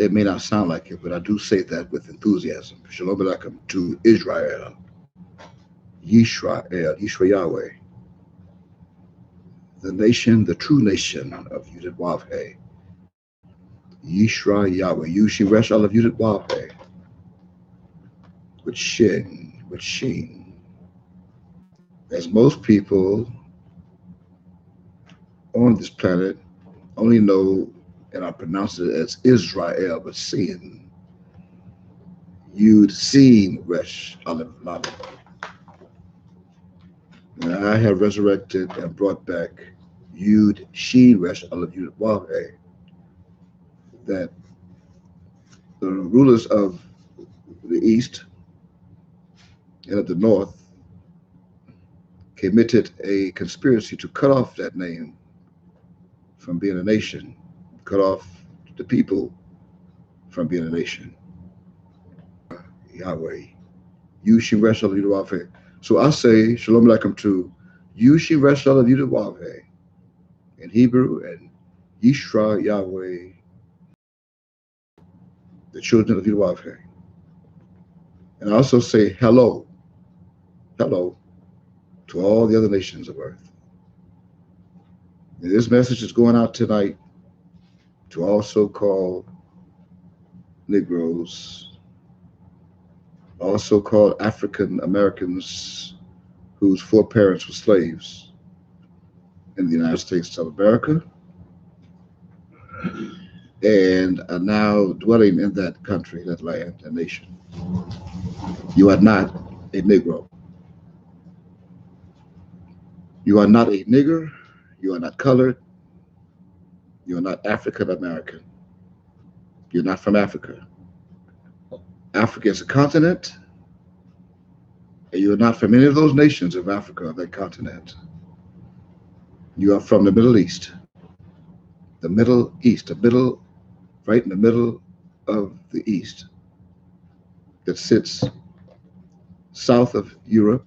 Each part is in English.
It may not sound like it, but I do say that with enthusiasm. Shalom Aleichem to Israel, Yisrael, the nation, the true nation of Yudit-Wavhe. Yisrael, Yushiresh of Yudit-Wavhe, with Sheen. As most people on this planet only know, and I pronounce it as Israel, but Sin. Yud Sin Resh Aleph Lamed. And I have resurrected and brought back Yud Shin Resh Aleph Yud Wavhe, that the rulers of the east and of the north committed a conspiracy to cut off that name from being a nation, cut off the people from being a nation. Yahweh. Yushin Resh Aleph Yud Wavhe. So I say Shalom Aleichem to Yushin Resh Aleph Yud Wavhe in Hebrew, and Yisra Yahweh, the children of Yud-Wavhe. And I also say hello to all the other nations of earth. And this message is going out tonight to all so-called Negroes, all so-called African Americans whose foreparents were slaves in the United States of America and are now dwelling in that country, that land, that nation. You are not a Negro. You are not a nigger. You are not colored. You are not African American. You're not from Africa. Africa is a continent, and you are not from any of those nations of Africa, of that continent. You are from the Middle East. The Middle East, right in the middle of the East, that sits south of Europe,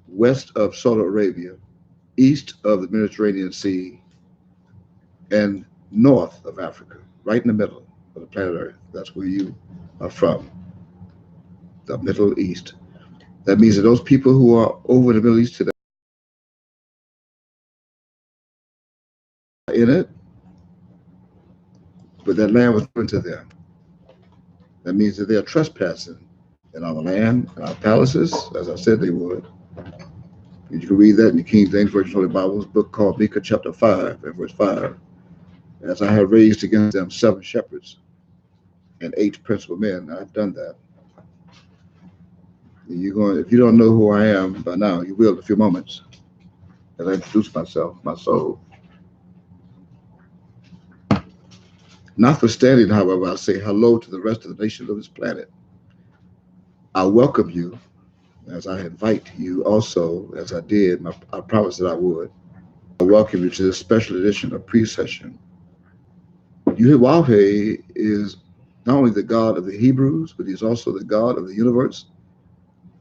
west of Saudi Arabia, east of the Mediterranean Sea, and north of Africa, right in the middle of the planet Earth. That's where you are from, the Middle East. That means that those people who are over in the Middle East today are in it, but that land was given to them. That means that they are trespassing in our land, in our palaces, as I said they would. And you can read that in the King James Version of the Bible's book called Micah chapter 5 and verse 5. As I have raised against them 7 shepherds and 8 principal men. I've done that. If you don't know who I am by now, you will in a few moments as I introduce myself, my soul. Notwithstanding, however, I say hello to the rest of the nations of this planet. I welcome you as I invite you also, as I did, I promised that I would. I welcome you to this special edition of Pre-Session. Yud-Wavhe is not only the God of the Hebrews, but he's also the God of the universe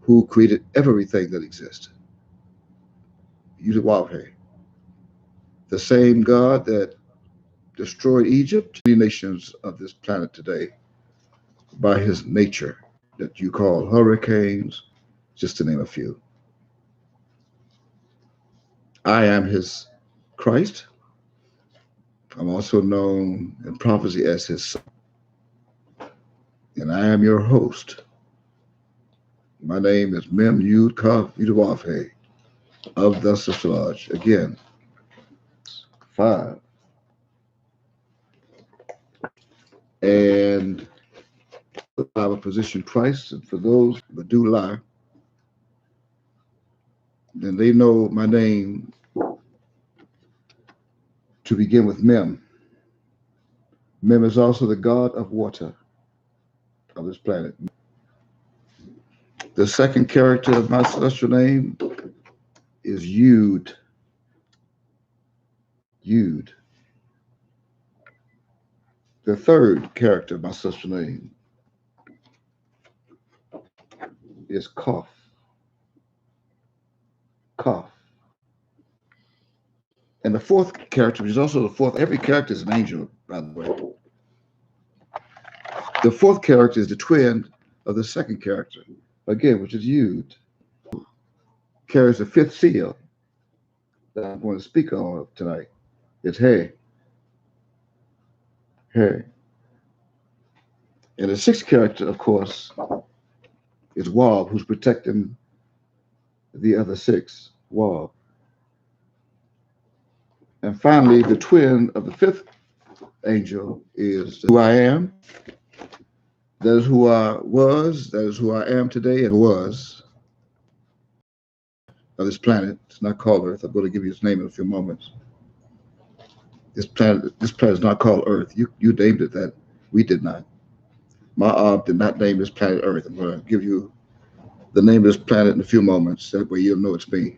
who created everything that exists. Yud-Wavhe, the same God that destroyed Egypt, the nations of this planet today, by his nature that you call hurricanes, just to name a few. I am his Christ. I'm also known in prophecy as his son. And I am your host. My name is Mem Yud Kaf Yud-Wavhe of the Sister Lodge. Again, 5. And I have a position Christ, and for those that do lie, then they know my name to begin with Mem. Mem is also the God of water of this planet. The second character of my celestial name is Yud. Yud. The third character of my celestial name is Kaf. Kaf. And the fourth character, which is also the fourth, every character is an angel, by the way. The fourth character is the twin of the second character, again, which is Yud, carries the fifth seal that I'm going to speak on tonight. It's Hey, Hey. And the sixth character, of course, is Wab, who's protecting the other six, Wab. And finally, the twin of the fifth angel is who I am. That is who I was. That is who I am today and was of this planet. It's not called Earth. I'm going to give you its name in a few moments. This planet is not called Earth. You named it that. We did not. Ma'ab did not name this planet Earth. I'm going to give you the name of this planet in a few moments. That way you'll know it's me.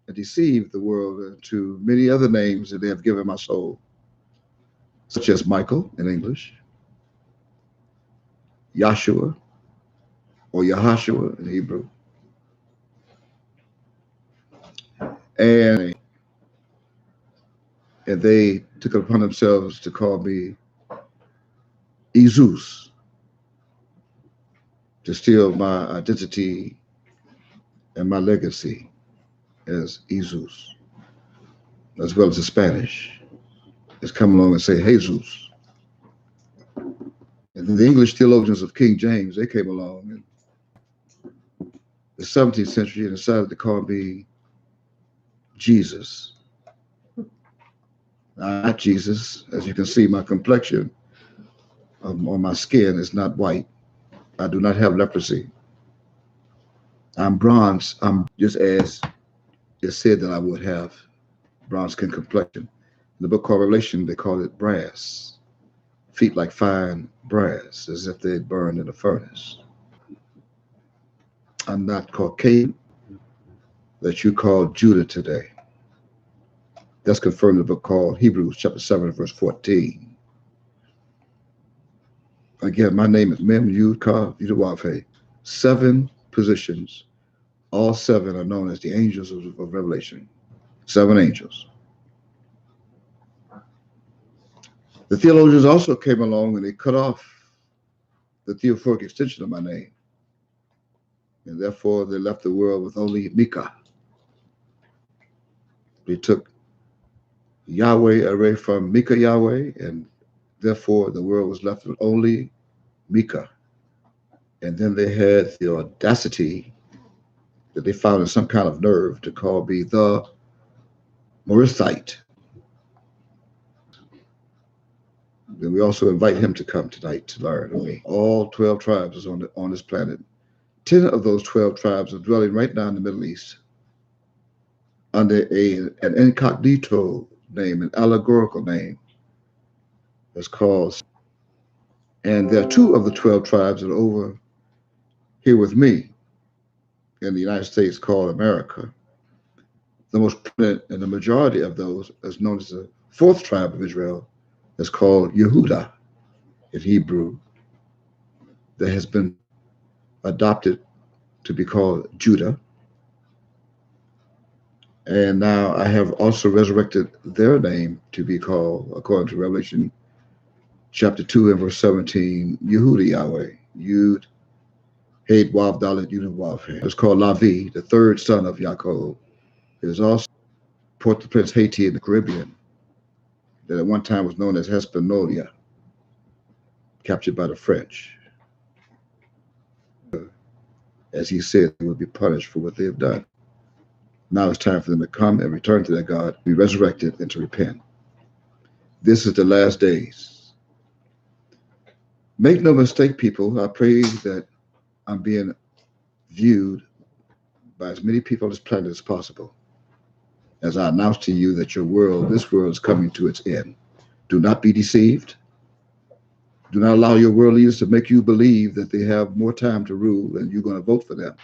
I deceived the world into many other names that they have given my soul, such as Michael in English, Yahshua, or Yahashua in Hebrew, and they took it upon themselves to call me Jesus, to steal my identity and my legacy as Jesus, as well as the Spanish. Has come along and say Jesus. And then the English theologians of King James, they came along in the 17th century and decided to call me Jesus. Not Jesus. As you can see, my complexion on my skin is not white. I do not have leprosy. I'm bronze. I'm just as it said that I would have bronze skin complexion. In the book called Revelation, they call it brass. Feet like fine brass, as if they'd burned in a furnace. I'm not Caucasian that you call Judah today. That's confirmed in the book called Hebrews chapter 7, verse 14. Again, my name is Mem Yud Ka Yudawavhe. 7 positions. All 7 are known as the angels of Revelation. 7 angels. The theologians also came along and they cut off the theophoric extension of my name. And therefore, they left the world with only Mika. They took Yahweh away from Miykayahweh, and therefore the world was left with only Mika. And then they had the audacity that they found in some kind of nerve to call me the Morithite. Then we also invite him to come tonight to learn of me. All 12 tribes are on this planet. 10 of those 12 tribes are dwelling right now in the Middle East under an incognito name, an allegorical name. It's called. And there are 2 of the 12 tribes that are over here with me in the United States called America. The most prominent and the majority of those is known as the 4th tribe of Israel. It's called Yehuda in Hebrew, that has been adopted to be called Judah. And now I have also resurrected their name to be called, according to Revelation chapter 2 and verse 17, Yehuda Yahweh, Yud, Hed, Wav, Dalet, Yud, Wav. It's called Lavi, the 3rd son of Yaakov. It is also Port-au-Prince, Haiti in the Caribbean, that at one time was known as Hispaniola, captured by the French. As he said, they would be punished for what they have done. Now it's time for them to come and return to their God, be resurrected, and to repent. This is the last days. Make no mistake, people, I pray that I'm being viewed by as many people on this planet as possible. As I announce to you that this world is coming to its end. Do not be deceived. Do not allow your world leaders to make you believe that they have more time to rule and you're going to vote for them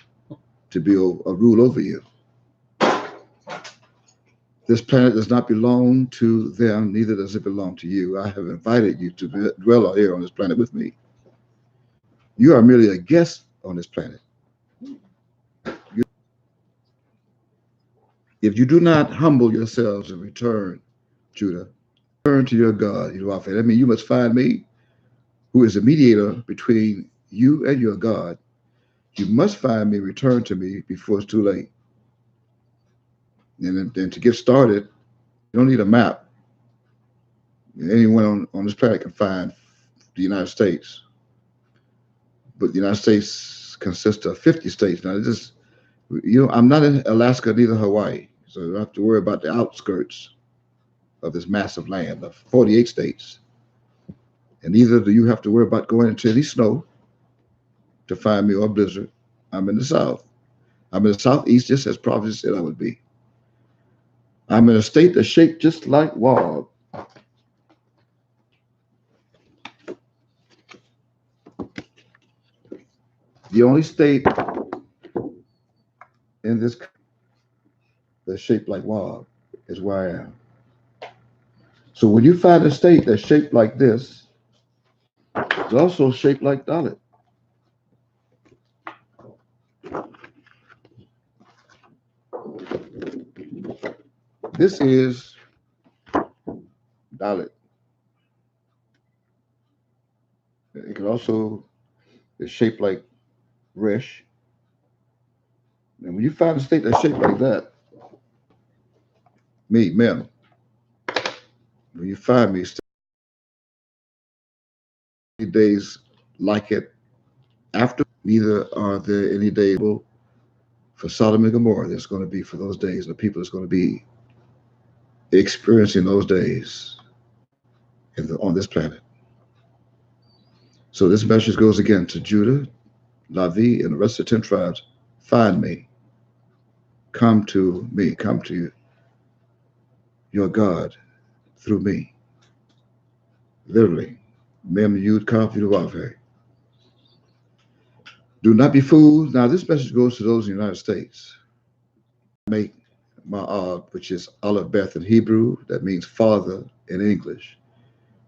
to be a rule over you. This planet does not belong to them, neither does it belong to you. I have invited you to dwell here on this planet with me. You are merely a guest on this planet. If you do not humble yourselves and return, Judah, turn to your God, that means you must find me who is the mediator between you and your God. You must find me, return to me before it's too late. And then to get started, you don't need a map. Anyone on this planet can find the United States, but the United States consists of 50 states. Now, this, I'm not in Alaska, neither Hawaii, so you don't have to worry about the outskirts of this massive land of 48 states. And neither do you have to worry about going into any snow to find me or a blizzard. I'm in the South. I'm in the Southeast, just as prophecy said I would be. I'm in a state that's shaped just like Wall. The only state in this that's shaped like Wall is where I am. So when you find a state that's shaped like this, it's also shaped like Dalit. This is Dalit. It can also be shaped like Resh. And when you find a state that's shaped like that, me, Mem, when you find me, days like it after, neither are there any days for Sodom and Gomorrah there's going to be for those days, the people that's going to be experiencing those days on this planet. So this message goes again to Judah, Levi, and the rest of the 10 tribes. Find me. Come to me. Come to your God through me. Literally. Mem Yud Kaf Yud. Do not be fooled. Now this message goes to those in the United States. Make Ma'ab, which is Aleph Beth in Hebrew, that means father in English.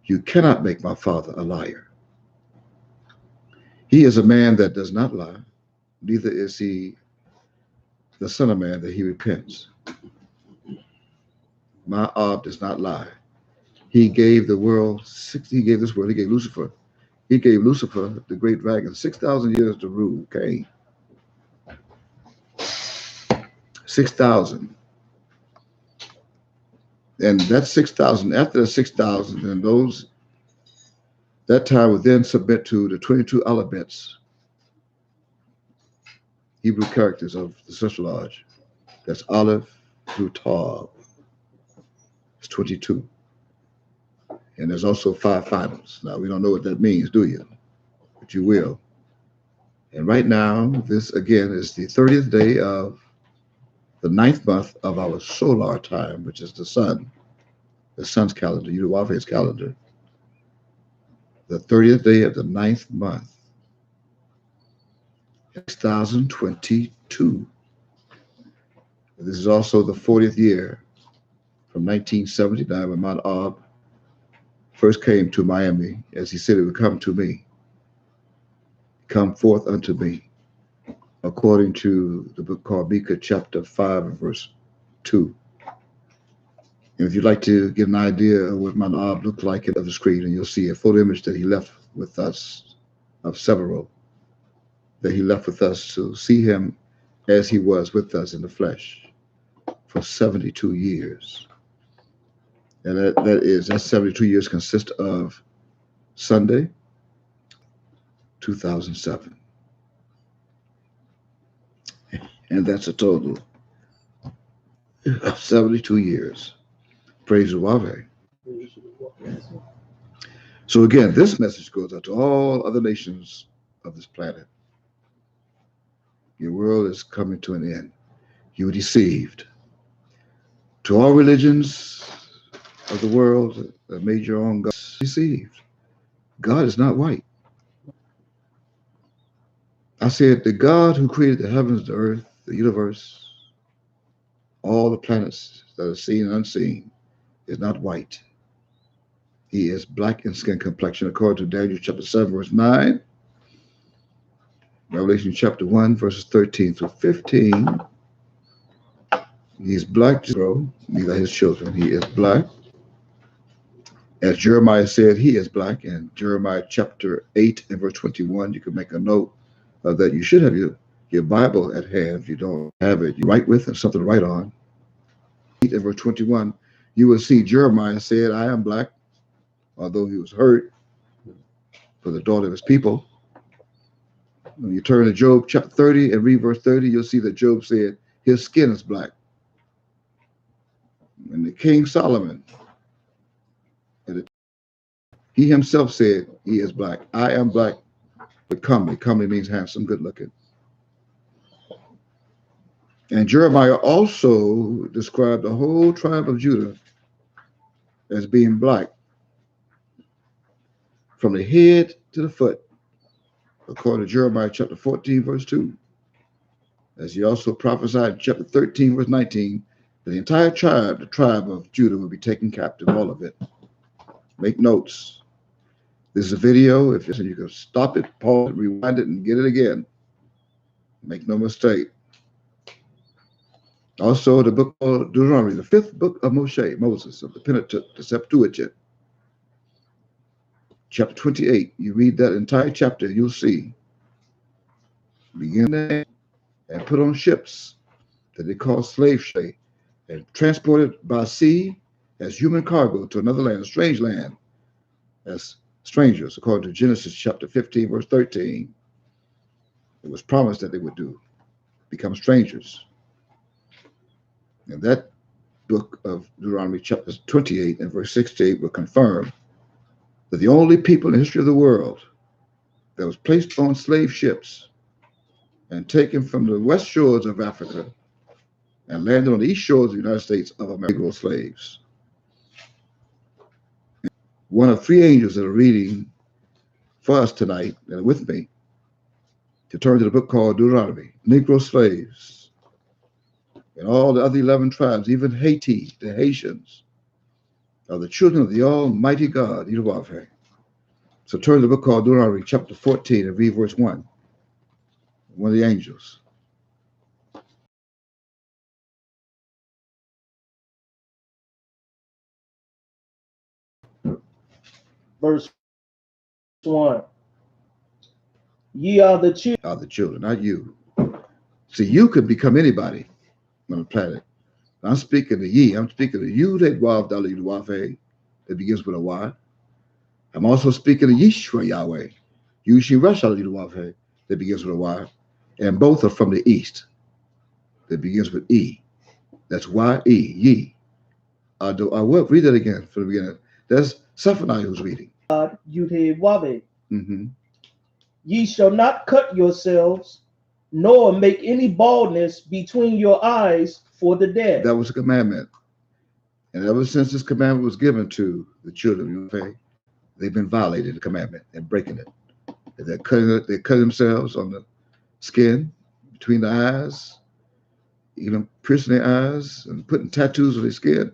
You cannot make my father a liar. He is a man that does not lie, neither is he the son of man that he repents. Ma'ab does not lie. He gave the world, he gave this world, he gave Lucifer, the great dragon, 6,000 years to rule Cain. 6,000. And that 6,000, after the 6,000, and those, that time would then submit to the 22 alphabets, Hebrew characters of the Central Lodge. That's Aleph through Tav. It's 22. And there's also 5 finals. Now, we don't know what that means, do you? But you will. And right now, this again is the 30th day of the 9th month of our solar time, which is the sun's calendar, Yahweh's calendar. The 30th day of the 9th month, 2022. This is also the 40th year from 1979 when Mount Ob first came to Miami, as he said it would come to me. Come forth unto me, according to the book called Micah chapter 5 and verse 2. And if you'd like to get an idea of what Mount Ob looked like of the screen, and you'll see a photo image that he left with us of several, that he left with us to see him as he was with us in the flesh for 72 years. And that 72 years consist of Sunday, 2007. And that's a total of 72 years. Praise Yahweh. So again, this message goes out to all other nations of this planet. Your world is coming to an end. You were deceived. To all religions of the world that made your own God, deceived. God is not white. I said, the God who created the heavens, the earth, the universe, all the planets that are seen and unseen, is not white. He is black in skin complexion, according to Daniel chapter 7, verse 9, Revelation chapter 1, verses 13 through 15. He's black, neither his children. He is black As Jeremiah said, he is black. In Jeremiah chapter 8 and verse 21, you can make a note of that. You should have your Bible at hand. If you don't have it, you write with and something to write on. 8 and verse 21, you will see Jeremiah said, I am black, although he was hurt for the daughter of his people. When you turn to Job chapter 30 and read verse 30, you'll see that Job said his skin is black. And the King Solomon, he himself said he is black. I am black, but comely. Comely means handsome, good looking. And Jeremiah also described the whole tribe of Judah as being black from the head to the foot, according to Jeremiah chapter 14, verse 2. As he also prophesied in chapter 13, verse 19, that the entire tribe, the tribe of Judah, will be taken captive, all of it. Make notes. This is a video. If you can stop it, pause it, rewind it, and get it again. Make no mistake. Also, the book of Deuteronomy, the fifth book of Moses, of the Pentateuch, the Septuagint, chapter 28. You read that entire chapter, you'll see. Begin there and put on ships that they call slave ships and transported by sea as human cargo to another land, a strange land, as strangers, according to Genesis chapter 15, verse 13. It was promised that they would become strangers. And that book of Deuteronomy chapter 28 and verse 68 will confirm that the only people in the history of the world that was placed on slave ships and taken from the west shores of Africa and landed on the east shores of the United States of America, Negro slaves. One of three angels that are reading for us tonight and with me to turn to the book called Deuteronomy, Negro slaves, and all the other 11 tribes, even Haiti, the Haitians, are the children of the Almighty God, Miykayahweh. So turn to the book called Deuteronomy, chapter 14, and read verse 1. One of the angels. Verse 1. Ye are the children. Are the children, not you. See, you could become anybody on the planet. I'm speaking to ye. I'm speaking to you that begins with a Y. I'm also speaking to Yeshua Yahweh, Yahweh, that begins with a Y. And both are from the east, that begins with E. That's Y-E, ye. I will read that again from the beginning. That's Zephaniah who's reading. God, Miykayahweh. Mm-hmm. Ye shall not cut yourselves, nor make any baldness between your eyes for the dead. That was a commandment. And ever since this commandment was given to the children of Yahweh, they've been violating the commandment and breaking it. They're cutting themselves on the skin, between the eyes, even piercing their eyes and putting tattoos on their skin.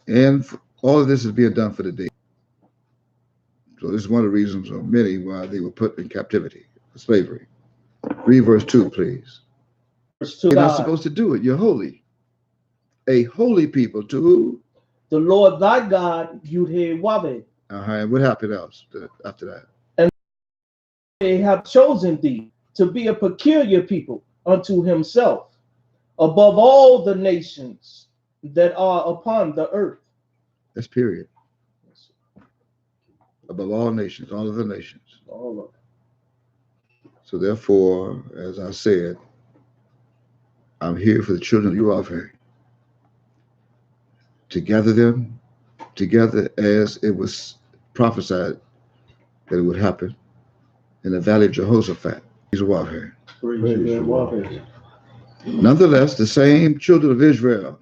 And all of this is being done for the day. So this is one of the reasons, or many, why they were put in captivity, slavery. Read verse 2, please. You're not supposed to do it. You're holy. A holy people to who? The Lord thy God, Miykayahweh. And what happened else after that? And they have chosen thee to be a peculiar people unto himself, above all the nations that are upon the earth. That's period. Above all nations, all of the nations. All of them. So therefore, as I said, I'm here for the children of Yahweh, to gather them together as it was prophesied that it would happen in the valley of Jehoshaphat. Nonetheless, the same children of Israel,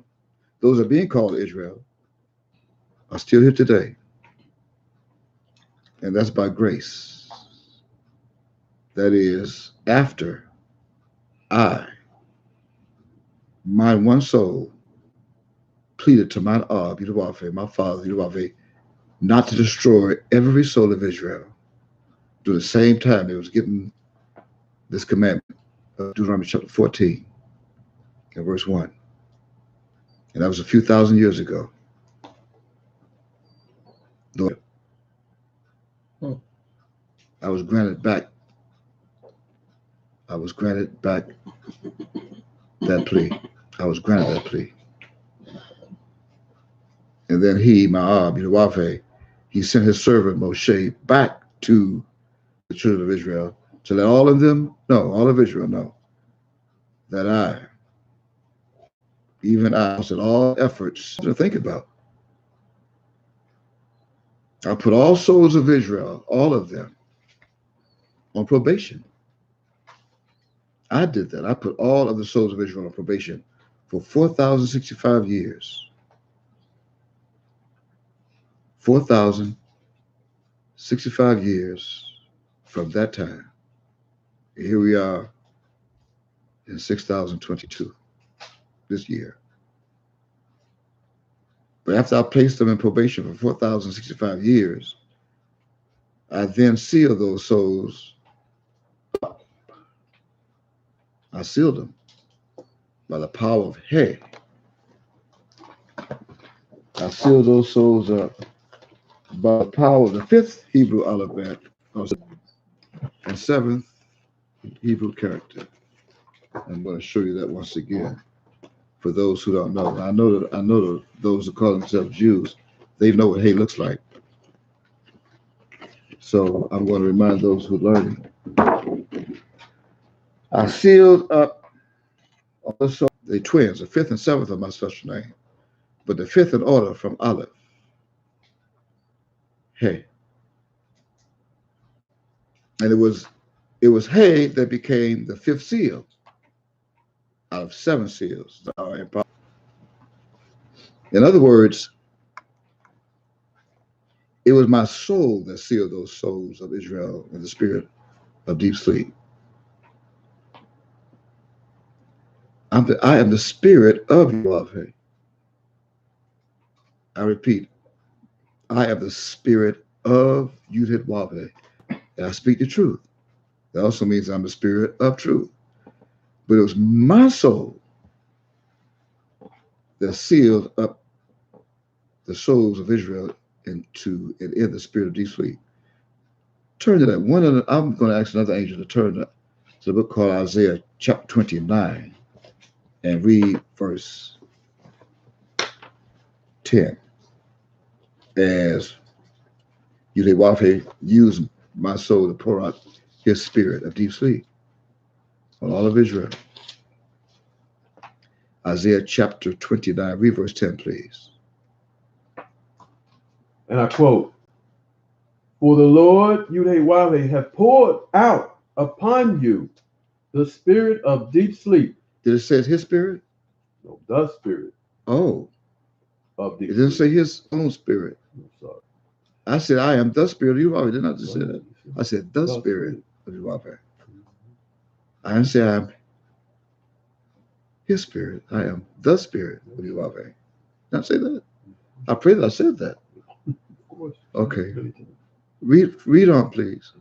those are being called Israel, are still here today. And that's by grace. That is, after my one soul, pleaded to my my father, not to destroy every soul of Israel. During the same time, it was given this commandment of Deuteronomy chapter 14 and verse 1. And that was a few thousand years ago. No, I was granted back. I was granted back that plea. I was granted that plea. And then he, Miykayahweh, he sent his servant Moshe back to the children of Israel to let all of them know, all of Israel know, that I, even I, said all efforts to think about. I put all souls of Israel, all of them, on probation. I did that. I put all of the souls of Israel on probation for 4,065 years. 4,065 years from that time. Here we are in 6,022 this year. But after I placed them in probation for 4,065 years, I then sealed those souls. I sealed them by the power of He. I sealed those souls up by the power of the fifth Hebrew alphabet and seventh Hebrew character. I'm going to show you that once again for those who don't know. I know that those who call themselves Jews, they know what He looks like. So I'm going to remind those who are learning. I sealed up also the twins, the fifth and seventh of my special name, but the fifth in order from Aleph. Hey. And it was Hey that became the fifth seal out of 7 seals that are in power. In other words, it was my soul that sealed those souls of Israel in the spirit of deep sleep. I am the spirit of Yahweh. I repeat, I am the spirit of Yahweh, and I speak the truth. That also means I'm the spirit of truth. But it was my soul that sealed up the souls of Israel in the spirit of deep sleep. Turn to that one. I'm going to ask another angel to turn to the book called Isaiah chapter 29 and read verse 10. As Yahweh used my soul to pour out His spirit of deep sleep on all of Israel. Isaiah chapter 29, read verse 10, please. And I quote, "For the Lord Yahweh hath poured out upon you the spirit of deep sleep." Did it say His spirit? No, the spirit. Oh. Of deep It didn't sleep. say His own spirit. I'm sorry. I said, I am the spirit of Yahweh. Didn't I just say that? I said, the spirit of Yahweh. I didn't say I am His spirit. I am the spirit of Yahweh. Did I say that? I pray that I said that. Of course. Okay. Read on, please.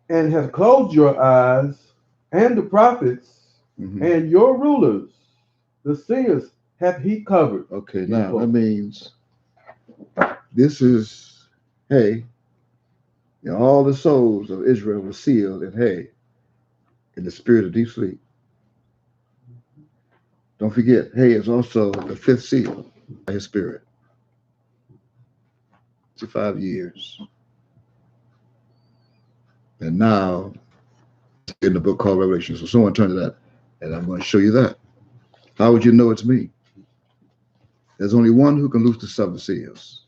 And has closed your eyes, and the prophets, and your rulers, the seers, hath He covered. Okay, now that means this is Hey. All the souls of Israel were sealed in Hey, in the spirit of deep sleep. Don't forget, Hey is also the fifth seal by His spirit. 65 years. And now, in the book called Revelation. So someone turn to that, and I'm going to show you that. How would you know it's me? There's only one who can loose the 7 seals.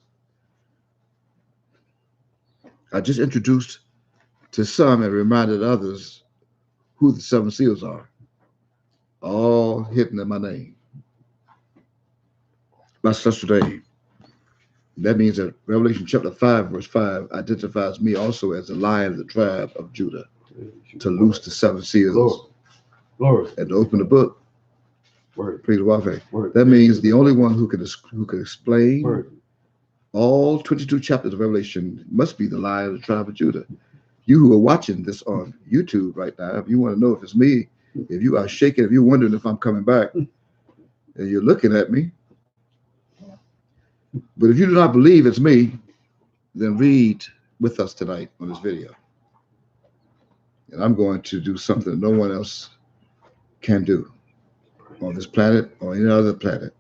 I just introduced to some and reminded others who the 7 seals are. All hidden in my name. My special name. That means that Revelation chapter 5, verse 5 identifies me also as the Lion of the tribe of Judah to loose the 7 seals. Glory. And to open the book. Word. Praise Yahweh. That means the only one who can explain all 22 chapters of Revelation must be the Lion of the tribe of Judah. You who are watching this on YouTube right now, if you want to know if it's me, if you are shaking, if you're wondering if I'm coming back, and you're looking at me, But if you do not believe it's me, then read with us tonight on this video. And I'm going to do something no one else can do on this planet or any other planet.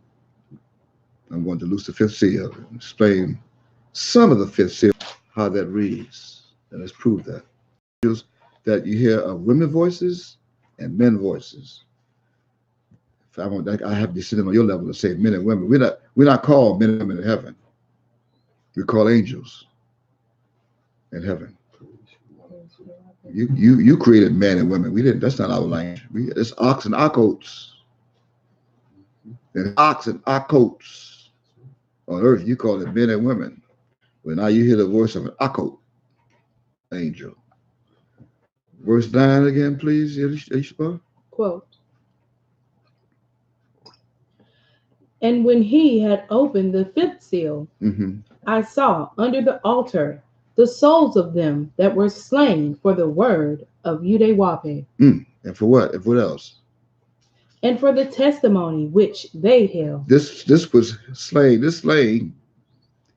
I'm going to loose the fifth seal and explain some of the fifth seal, how that reads. And let's prove that. That you hear of women voices and men voices. If I have to sit on your level to say men and women. We're not called men and women in heaven. We're called angels in heaven. You created men and women. We didn't. That's not our language. It's ox and okotes. And ox and okotes. On earth, you call it men and women. Well, now you hear the voice of an okot angel. Verse 9 again, please, Ishba. Quote, and when he had opened the fifth seal, I saw under the altar the souls of them that were slain for the word of Miykayahweh. And for what? And what else? And for the testimony which they held. This was slain. This slaying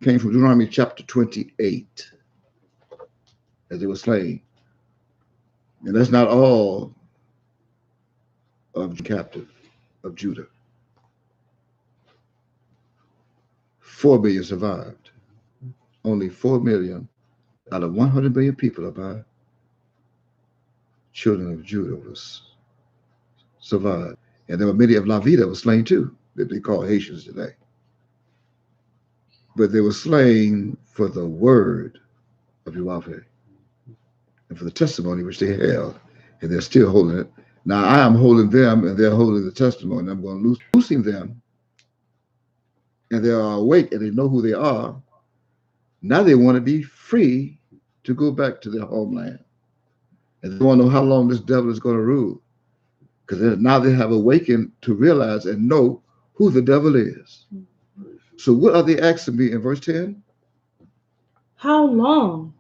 came from Deuteronomy chapter 28, as they were slain. And that's not all of the captive of Judah. 4 million survived. Only 4 million out of 100 million people of our children of Judah was survived. And there were many of Lavi that were slain too, that they call Haitians today. But they were slain for the word of Yahweh and for the testimony which they held, and they're still holding it. Now I am holding them, and they're holding the testimony. I'm going to loosing them, and they are awake, and they know who they are. Now they want to be free to go back to their homeland, and they want to know how long this devil is going to rule, because now they have awakened to realize and know who the devil is. So what are they asking me in verse 10? How long?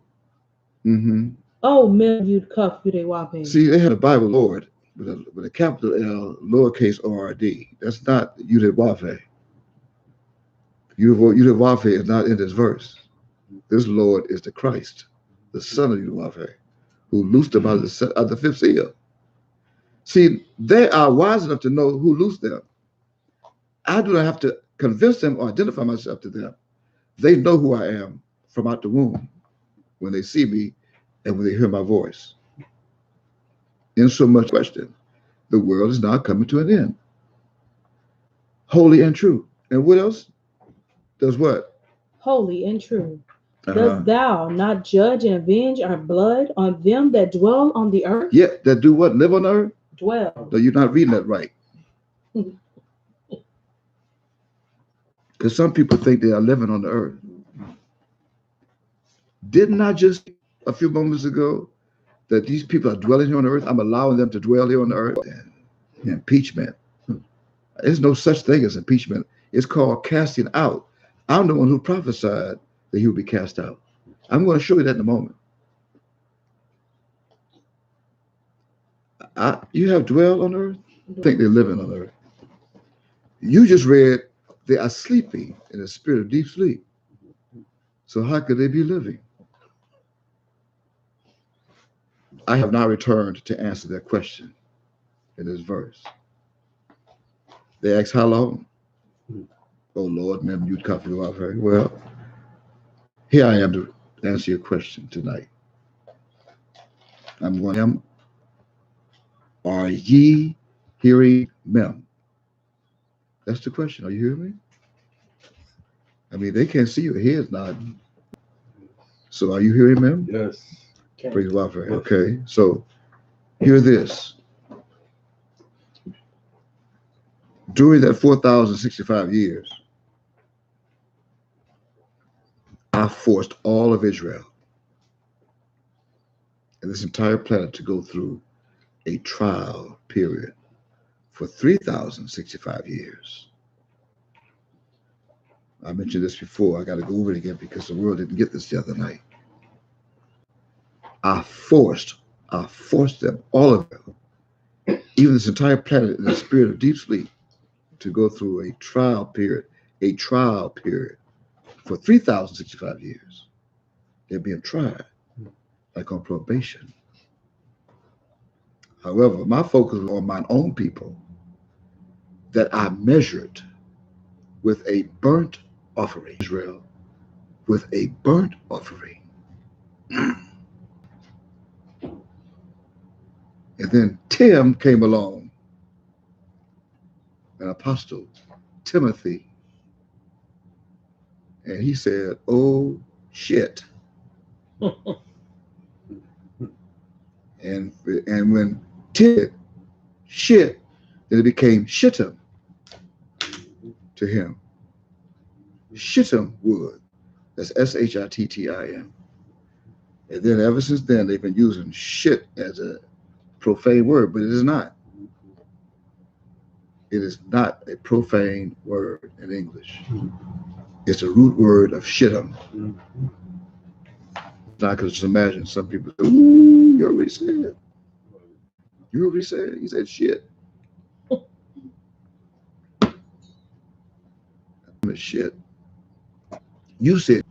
Oh, Miykayahweh. See, they had a Bible Lord with a capital L, lowercase O-R-D. That's not Miykayahweh. Miykayahweh is not in this verse. This Lord is the Christ, the Son of Miykayahweh, who loosed them out of the fifth seal. See, they are wise enough to know who loosed them. I do not have to convince them or identify myself to them. They know who I am from out the womb when they see me and when they hear my voice. In so much question, the world is now coming to an end. Holy and true. And what else? Does what? Holy and true. Dost thou not judge and avenge our blood on them that dwell on the earth? Yeah, that do what? Live on the earth? Dwell. No, you're not reading that right. Because some people think they are living on the earth. Didn't I just a few moments ago that these people are dwelling here on the earth? I'm allowing them to dwell here on the earth. Impeachment. There's no such thing as impeachment. It's called casting out. I'm the one who prophesied that he would be cast out. I'm going to show you that in a moment. You have dwelled on earth? I think they're living on earth. You just read they are sleeping in a spirit of deep sleep. So how could they be living? I have now returned to answer that question in this verse. They ask how long? Oh Lord, remember you'd come to our very well. Here I am to answer your question tonight. I'm going, are ye hearing me? That's the question. Are you hearing me? I mean, they can't see your heads nodding. So are you hearing me? Yes. Praise God for it. Okay, so hear this. During that 4,065 years, I forced all of Israel and this entire planet to go through a trial period for 3,065 years. I mentioned this before. I got to go over it again because the world didn't get this the other night. I forced them, all of them, even this entire planet in the spirit of deep sleep, to go through a trial period, for 3,065 years. They're being tried, like on probation. However, my focus was on my own people that I measured with a burnt offering. Israel with a burnt offering. And then Tim came along, an apostle, Timothy, and he said, "Oh shit." and when Tim shit, then it became shittim to him. Shittim wood. That's Shittim. And then ever since then, they've been using shit as a profane word, but it is not. It is not a profane word in English. It's a root word of shittim. Now, I could just imagine some people say, "Ooh, you heard what he said. You heard what he said? He said shit." Shit. You said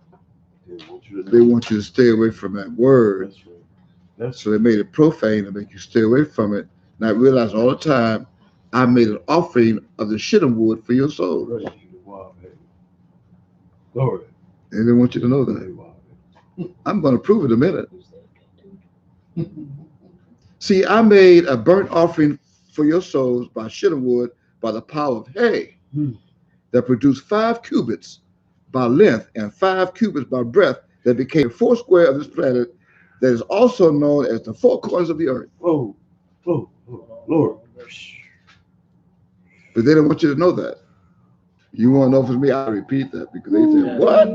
they want you to stay away from that word. So they made it profane to make you stay away from it. And I realized all the time I made an offering of the shittim wood for your soul. Glory. And they want you to know that. I'm going to prove it in a minute. See, I made a burnt offering for your souls by shittim wood by the power of hay that produced 5 cubits by length and 5 cubits by breadth that became 4 square of this planet that is also known as the 4 corners of the earth. Oh, Lord. But they don't want you to know that. You want to know if it's me? I repeat that because they say, "What?"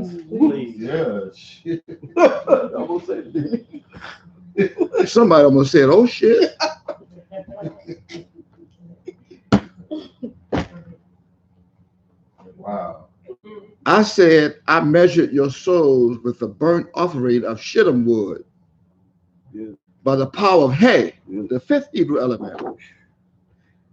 Yeah, shit. I almost said it. Somebody almost said, "Oh shit." Wow. I said, I measured your souls with the burnt offering of shittim wood by the power of hay, the 5th Hebrew element,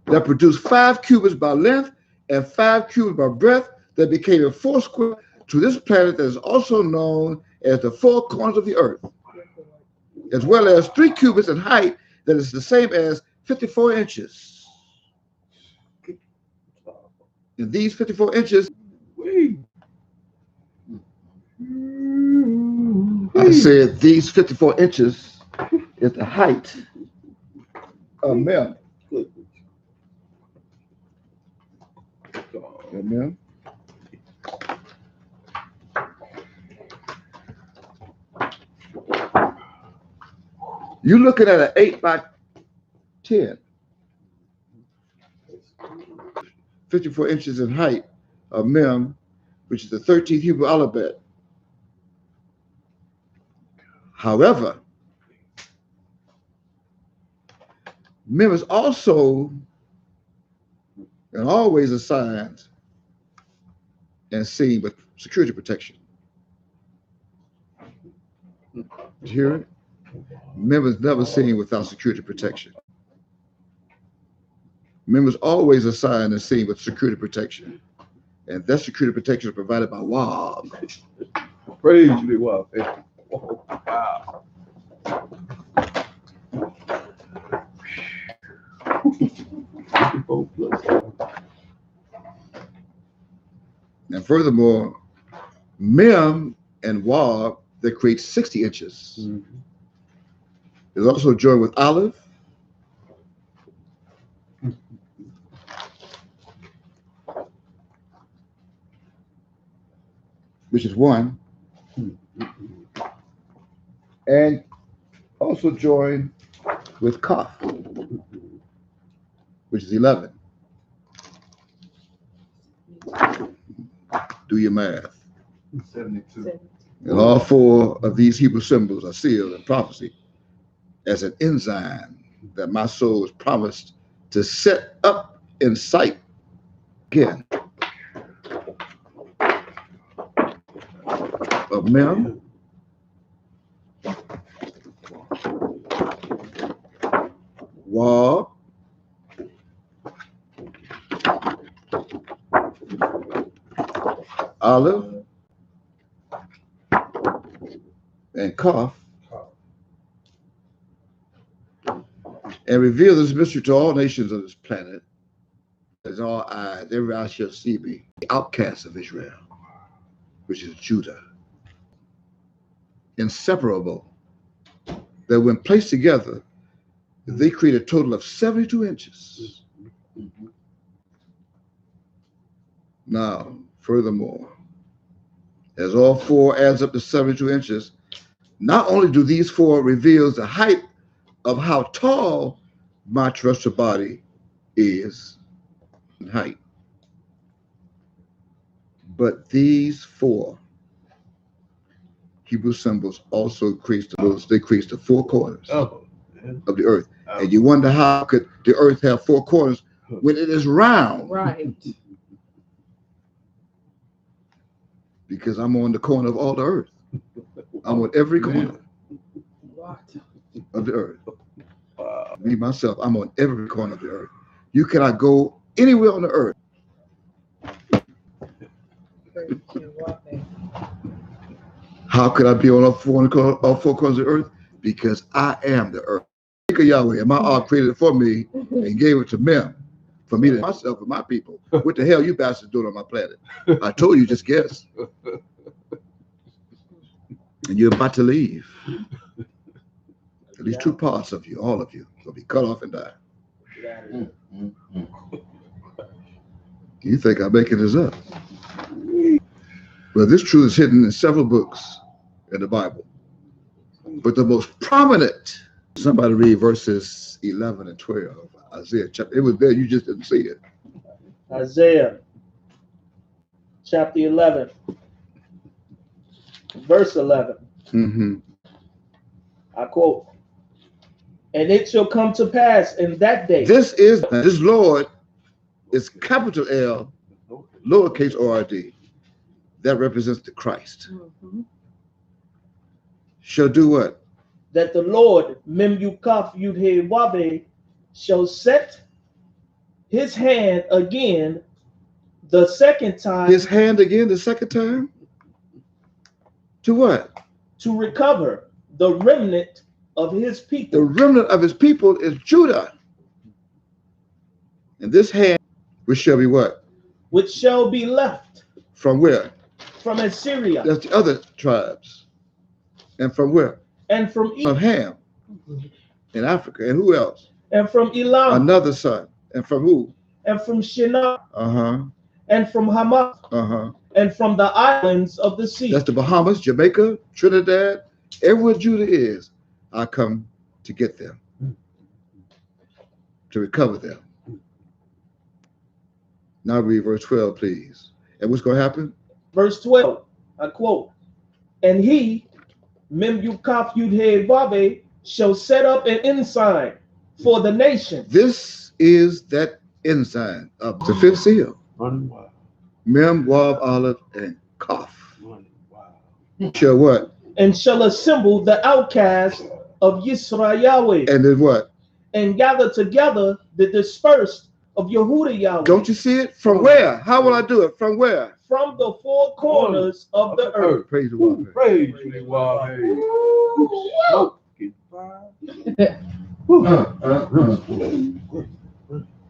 that produced 5 cubits by length and 5 cubits by breadth that became a 4 square to this planet that is also known as the 4 corners of the earth, as well as 3 cubits in height that is the same as 54 inches. And these 54 inches, I said these 54 inches is the height of Mem. Amen. You're looking at an 8 by 10, 54 inches in height of Mem, which is the 13th Hebrew alphabet. However, Mem is also and always assigned and seen with security protection. Did you hear it? Mem is never seen without security protection. Mem is always assigned and seen with security protection. And that security protection is provided by WAB. Praise you, WAB. Oh, wow. And furthermore, Mem and WAB, they create 60 inches. It's also joined with Aleph, which is 1, and also joined with Kaf, which is 11. Do your math. 72. And all 4 of these Hebrew symbols are sealed in prophecy as an enzyme that my soul is promised to set up in sight again of Mem, Wab, Aleph, and Kaf, and reveal this mystery to all nations of this planet, as all eyes, every eye shall see me, the outcast of Israel, which is Judah. Inseparable, that when placed together, they create a total of 72 inches. Now, furthermore, as all four adds up to 72 inches, not only do these four reveal the height of how tall my terrestrial body is in height, but these four Hebrew symbols also crease the four corners of the earth. And you wonder, how could the earth have four corners when it is round? Right. Because I'm on the corner of all the earth. I'm on every corner of the earth. Me, myself, I'm on every corner of the earth. You cannot go anywhere on the earth. How could I be on all four corners of the earth? Because I am the earth. Miykayahweh, and my art created it for me and gave it to Mem, for me, to myself, and my people. What the hell you bastards doing on my planet? I told you, just guess. And you're about to leave. At least two parts of you, all of you, will be cut off and die. You think I'm making this up? Well, this truth is hidden in several books in the Bible. But the most prominent, somebody read verses 11 and 12, Isaiah chapter. It was there, you just didn't see it. Isaiah chapter 11, verse 11. Mm-hmm. I quote, "And it shall come to pass in that day." This Lord is capital L, lowercase O-R-D. That represents the Christ. Mm-hmm. Shall do what? That the Lord, Miykayahweh, shall set his hand again the second time. His hand again the second time? To what? To recover the remnant of his people. The remnant of his people is Judah. And this hand, which shall be what? Which shall be left. From where? From Assyria. That's the other tribes. And from where? And from Of Ham in Africa. And who else? And from Elam. Another son. And from who? And from Shinar. Uh-huh. And from Hamath. Uh-huh. And from the islands of the sea. That's the Bahamas, Jamaica, Trinidad, everywhere Judah is. I come to get them, to recover them. Now read verse 12, please. And what's going to happen? Verse 12, I quote, "And he, Miykayahweh, shall set up an ensign for the nation." This is that ensign of the fifth seal. Mem, Wav, Aleph, and Kaf. Shall what? And shall assemble the outcast of Yisrael. And then what? And gather together the dispersed of Yehuda Yahweh. Don't you see it? From where? How will I do it? From where? From the four corners of the earth. Praise the Lord. Praise the Lord.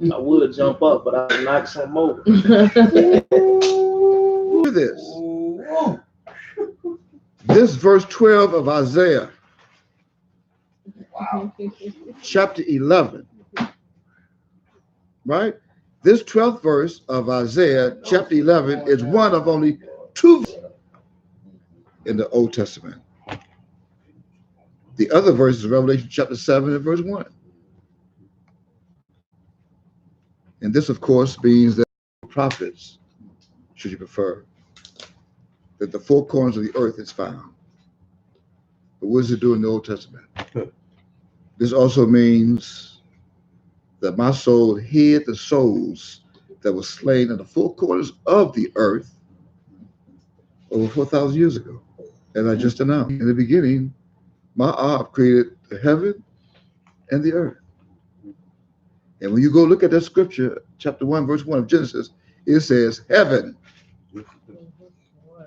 I would jump up, but I would knock some over. Look at this. This verse 12 of Isaiah, chapter 11, right? This 12th verse of Isaiah, chapter 11, is one of only two in the Old Testament. The other verse is Revelation chapter 7 and verse 1. And this, of course, means that prophets, should you prefer, that the four corners of the earth is found. But what does it do in the Old Testament? This also means that my soul hid the souls that were slain in the four corners of the earth over 4,000 years ago. As I just announced, in the beginning, my Ab created the heaven and the earth. And when you go look at that scripture, chapter 1, verse 1 of Genesis, it says heaven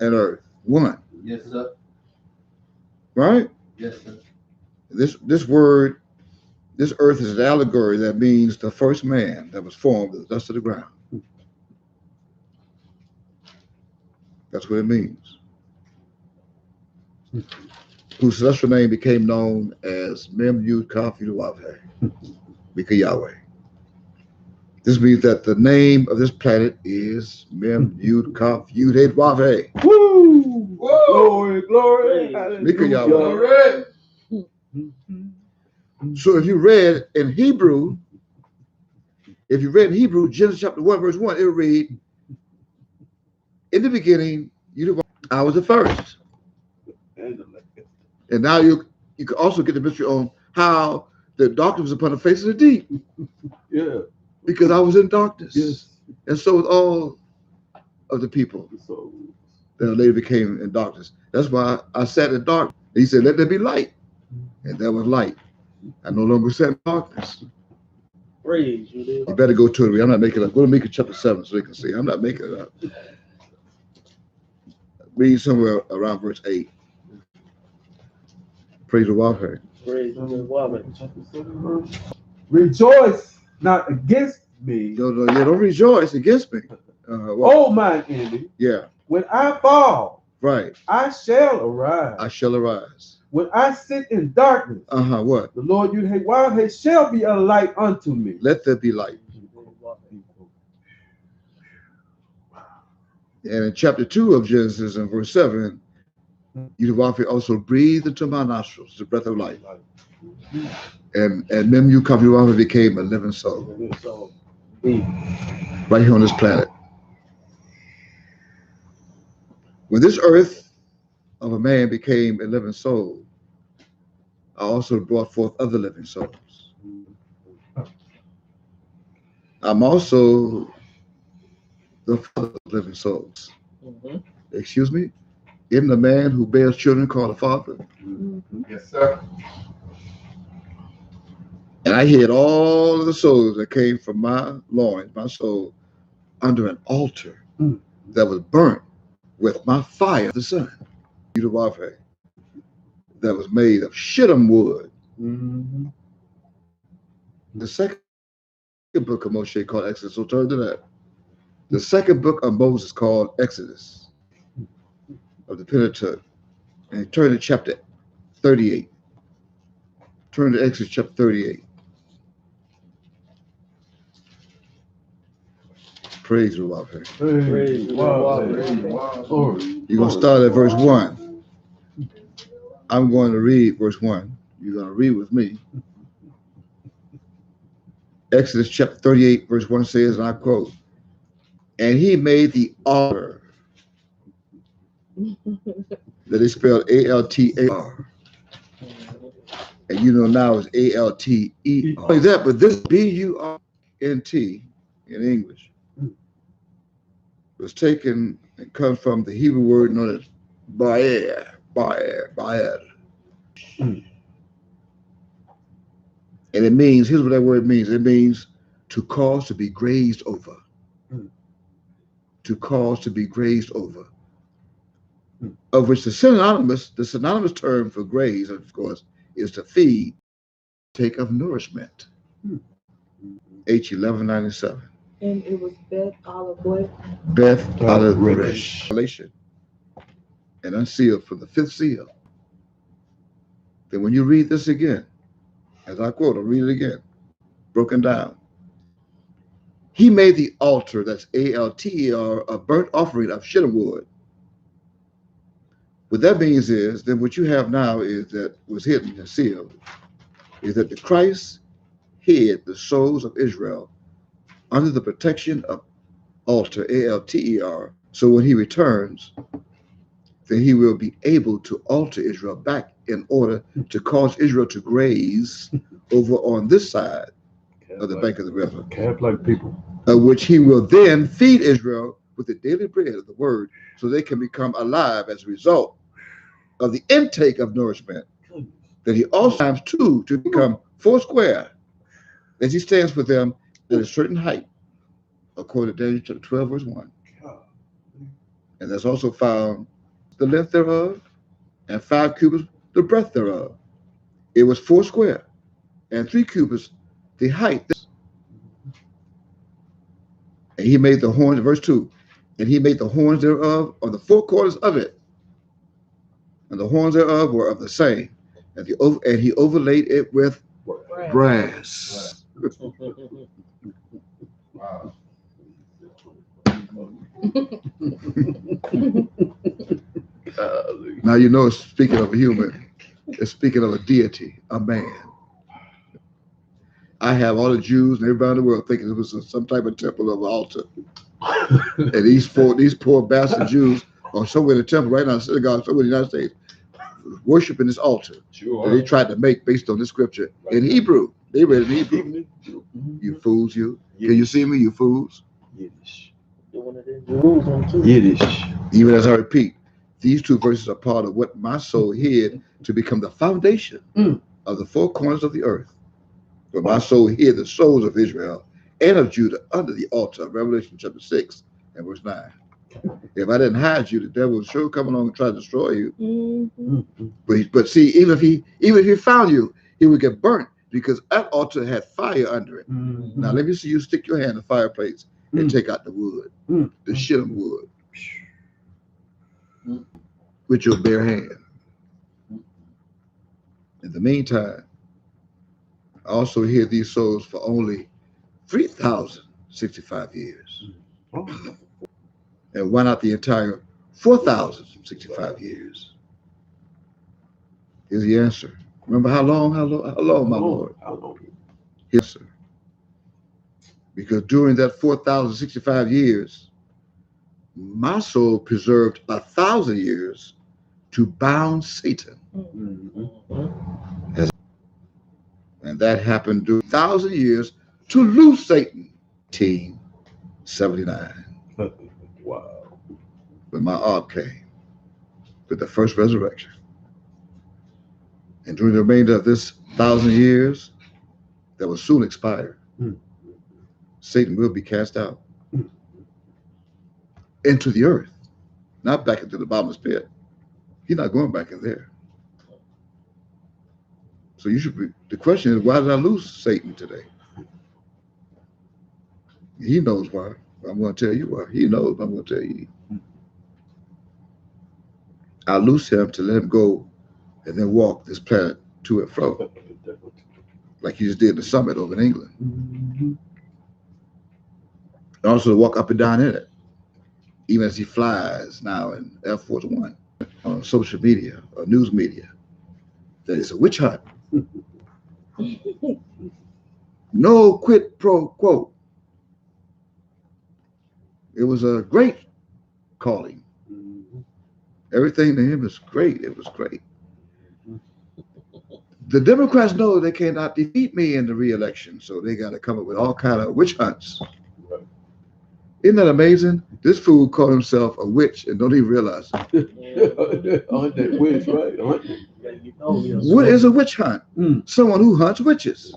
and earth, one. Yes, sir. Right? Yes, sir. This word, this earth is an allegory that means the first man that was formed of the dust of the ground. That's what it means. Whose celestial name became known as Miykayahweh, Miykayahweh. This means that the name of this planet is Miykayahweh. Woo! Glory, glory, Miykayahweh. So if you read in Hebrew, Genesis chapter 1, verse 1, it will read, in the beginning, I was the first. And now you can also get the mystery on how the darkness was upon the face of the deep. Yeah. Because I was in darkness. Yes. And so was all of the people that later became in darkness. That's why I sat in darkness. He said, let there be light. And there was light. I no longer sat in darkness. Praise you. You better go to it. I'm not making it up. Go to Micah chapter 7 so they can see. I'm not making it up. Read somewhere around verse 8. Praise the Lord. Praise the Lord. Rejoice not against me. No, don't rejoice against me. Oh, mine enemy. Yeah. When I fall, right, I shall arise. I shall arise. When I sit in darkness, what? The Lord Yahweh shall be a light unto me. Let there be light. And in chapter 2 of Genesis, in verse 7, Yahweh also breathed into my nostrils the breath of life. And Miykayahweh became a living soul. Right here on this planet. When this earth of a man became a living soul, I also brought forth other living souls. I'm also the father of living souls. Excuse me? Isn't the man who bears children called a father? Yes, sir. And I hid all of the souls that came from my loins, my soul, under an altar that was burnt with my fire of the sun. That was made of shittim wood. The second book of Moshe called Exodus, so turn to that. The second book of Moses called Exodus of the Pentateuch. And turn to chapter 38. Turn to Exodus chapter 38. Praise the Lord. Praise the Lord. You're going to start at verse 1. I'm going to read verse 1. You're going to read with me. Exodus chapter 38, verse 1 says, and I quote, and he made the altar. That is spelled A-L-T-A-R. And you know now it's A-L-T-E-R. Not only that, but this B-U-R-N-T in English was taken and comes from the Hebrew word known as Baer. And it means, here's what that word means. It means to cause to be grazed over. To cause to be grazed over. Of which the synonymous term for graze, of course, is to feed, take of nourishment. H1197. And it was Beth Olive what? Beth Olive Resh. And unsealed for the fifth seal. Then when you read this again, as I quote, I'll read it again, broken down. He made the altar, that's A-L-T-E-R, a burnt offering of shittim wood. What that means is that what you have now is that was hidden and sealed, is that the Christ hid the souls of Israel under the protection of altar, A-L-T-E-R. So when he returns, then he will be able to alter Israel back in order to cause Israel to graze over on this side of the bank of the river. Calf-like people. Which he will then feed Israel with the daily bread of the word so they can become alive as a result of the intake of nourishment. That he also times two to become four square as he stands with them at a certain height, according to Daniel chapter 12, verse 1. And that's also found the length thereof, and 5 cubits the breadth thereof. It was 4 square, and 3 cubits the height. And he made the horns, verse 2, and he made the horns thereof on the 4 corners of it, and the horns thereof were of the same. And he overlaid it with brass. Wow. Now you know it's speaking of a human. It's speaking of a deity, a man. I have all the Jews and everybody in the world thinking it was some type of temple or altar. And these poor bastard Jews are somewhere in the temple right now, synagogue somewhere in the United States, worshiping this altar that they tried to make based on this scripture in Hebrew. They read it in Hebrew. You fools, you. Can you see me, you fools? Yiddish. Yiddish. Even as I repeat, these 2 verses are part of what my soul hid to become the foundation of the 4 corners of the earth. But my soul hid the souls of Israel and of Judah under the altar of Revelation chapter 6 and verse 9. If I didn't hide you, the devil would sure come along and try to destroy you. But see, even if he found you, he would get burnt because that altar had fire under it. Now let me see you stick your hand in the fireplace and take out the wood, the shittim wood, with your bare hand. In the meantime, I also hear these souls for only 3,065 years, and why not the entire 4,065 years? Here's the answer. Remember how long, my Lord? Yes, sir. Because during that 4,065 years, my soul preserved 1,000 years to bound Satan. And that happened during 1,000 years to loose Satan. 1979. Wow. When my ark came with the first resurrection. And during the remainder of this 1,000 years that will soon expire, Satan will be cast out into the earth, not back into the bottomless pit. He's not going back in there. So the question is, why did I lose Satan today? He knows why. I'm going to tell you why. He knows, but I'm going to tell you. I loose him to let him go and then walk this planet to and fro, like he just did in the summit over in England. And also to walk up and down in it, even as he flies now in Air Force One on social media or news media. That is a witch hunt. No quid pro quo. It was a great calling. Everything to him is great. It was great. The Democrats know they cannot defeat me in the re-election, so they got to come up with all kind of witch hunts. Isn't that amazing? This fool called himself a witch and don't even realize it. On that witch, right? What is a witch hunt? Someone who hunts witches.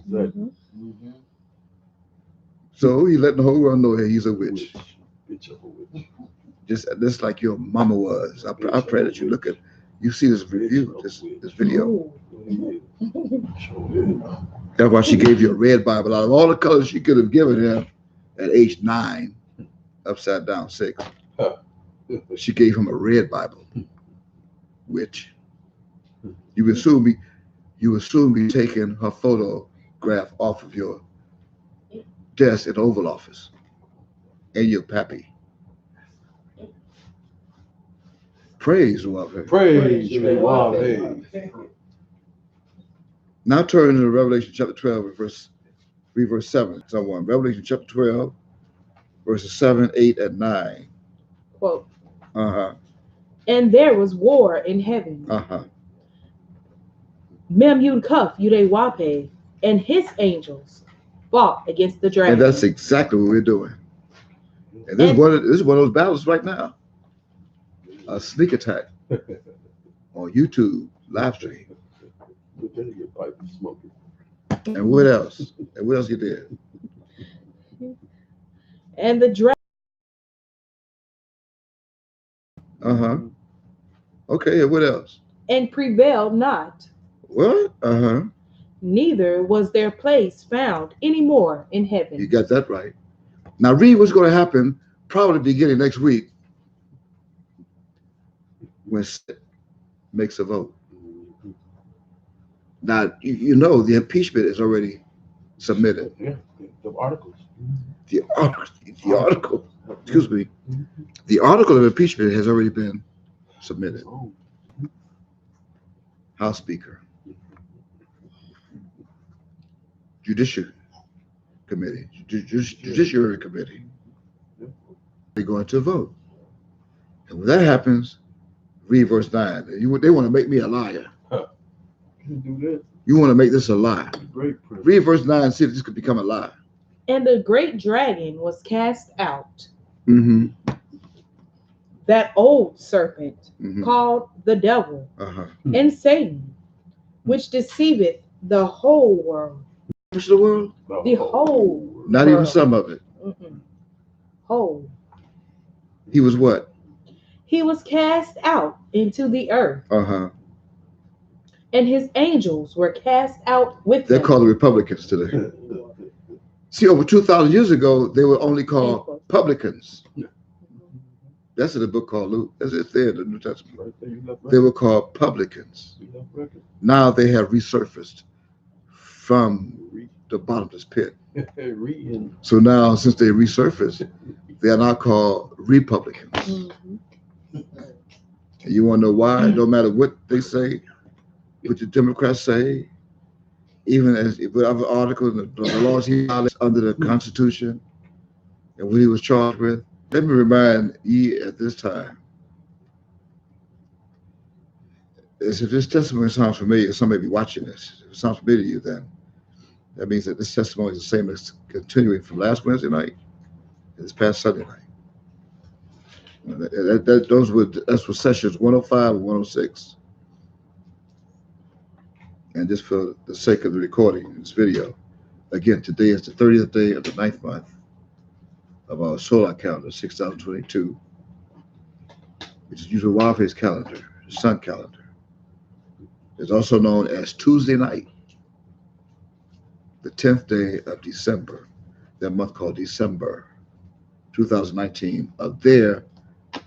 So he letting the whole world know that he's a witch. Just like your mama was. I pray that you you see this review, this video. That's why she gave you a red Bible out of all the colors she could have given him at age 9, upside down 6. She gave him a red Bible. Witch. You would soon be taking her photograph off of your desk in the Oval Office and your pappy. Praise Yahweh. Praise Yahweh. Now turn to Revelation chapter 12, verse 7. Someone. Revelation chapter 12, verses 7, 8, and 9. Quote. And there was war in heaven. Miykayahweh and his angels fought against the dragon. And that's exactly what we're doing. And this is one of those battles right now. A sneak attack on YouTube live stream. And what else? And what else you did? And the dragon. Okay, and what else? and prevailed not. What? Neither was their place found any more in heaven. You got that right. Now read what's going to happen probably beginning next week when Senate makes a vote. Now, you know the impeachment is already submitted. Yeah, the articles. The article, excuse me, the article of impeachment has already been submitted. House Speaker, Judiciary Committee, Judiciary Committee, they're going to vote. And when that happens, read verse 9. They want to make me a liar. Do that. You want to make this a lie. Great. Read verse 9 and see if this could become a lie. And the great dragon was cast out, Mm-hmm. that old serpent Mm-hmm. called the devil Uh-huh. and Satan, which deceiveth the whole world. What's the world? The whole Not world. even some of it. Whole. He was what? He was cast out into the earth, Uh-huh. and his angels were cast out with They're him. called the Republicans today. See, over 2,000 years ago, they were only called publicans. That's in the book called Luke. It's there in the New Testament. They were called publicans. Now they have resurfaced from the bottomless pit. So now, since they resurfaced, they are now called Republicans. Mhm. And you want to know why? No matter what they say, what the Democrats say, even as whatever article, the laws he violates under the Constitution, and what he was charged with. Let me remind ye at this time, as if this testimony sounds familiar, some may be watching this. If it sounds familiar to you, then that means that this testimony is the same as continuing from last Wednesday night and this past Sunday night. And that's for sessions 105 and 106. And just for the sake of the recording in this video, again, today is the 30th day of the 9th month of our solar calendar, 6022, which is usually Wildface calendar, sun calendar. It's also known as Tuesday night, the 10th day of December, that month called December 2019 of their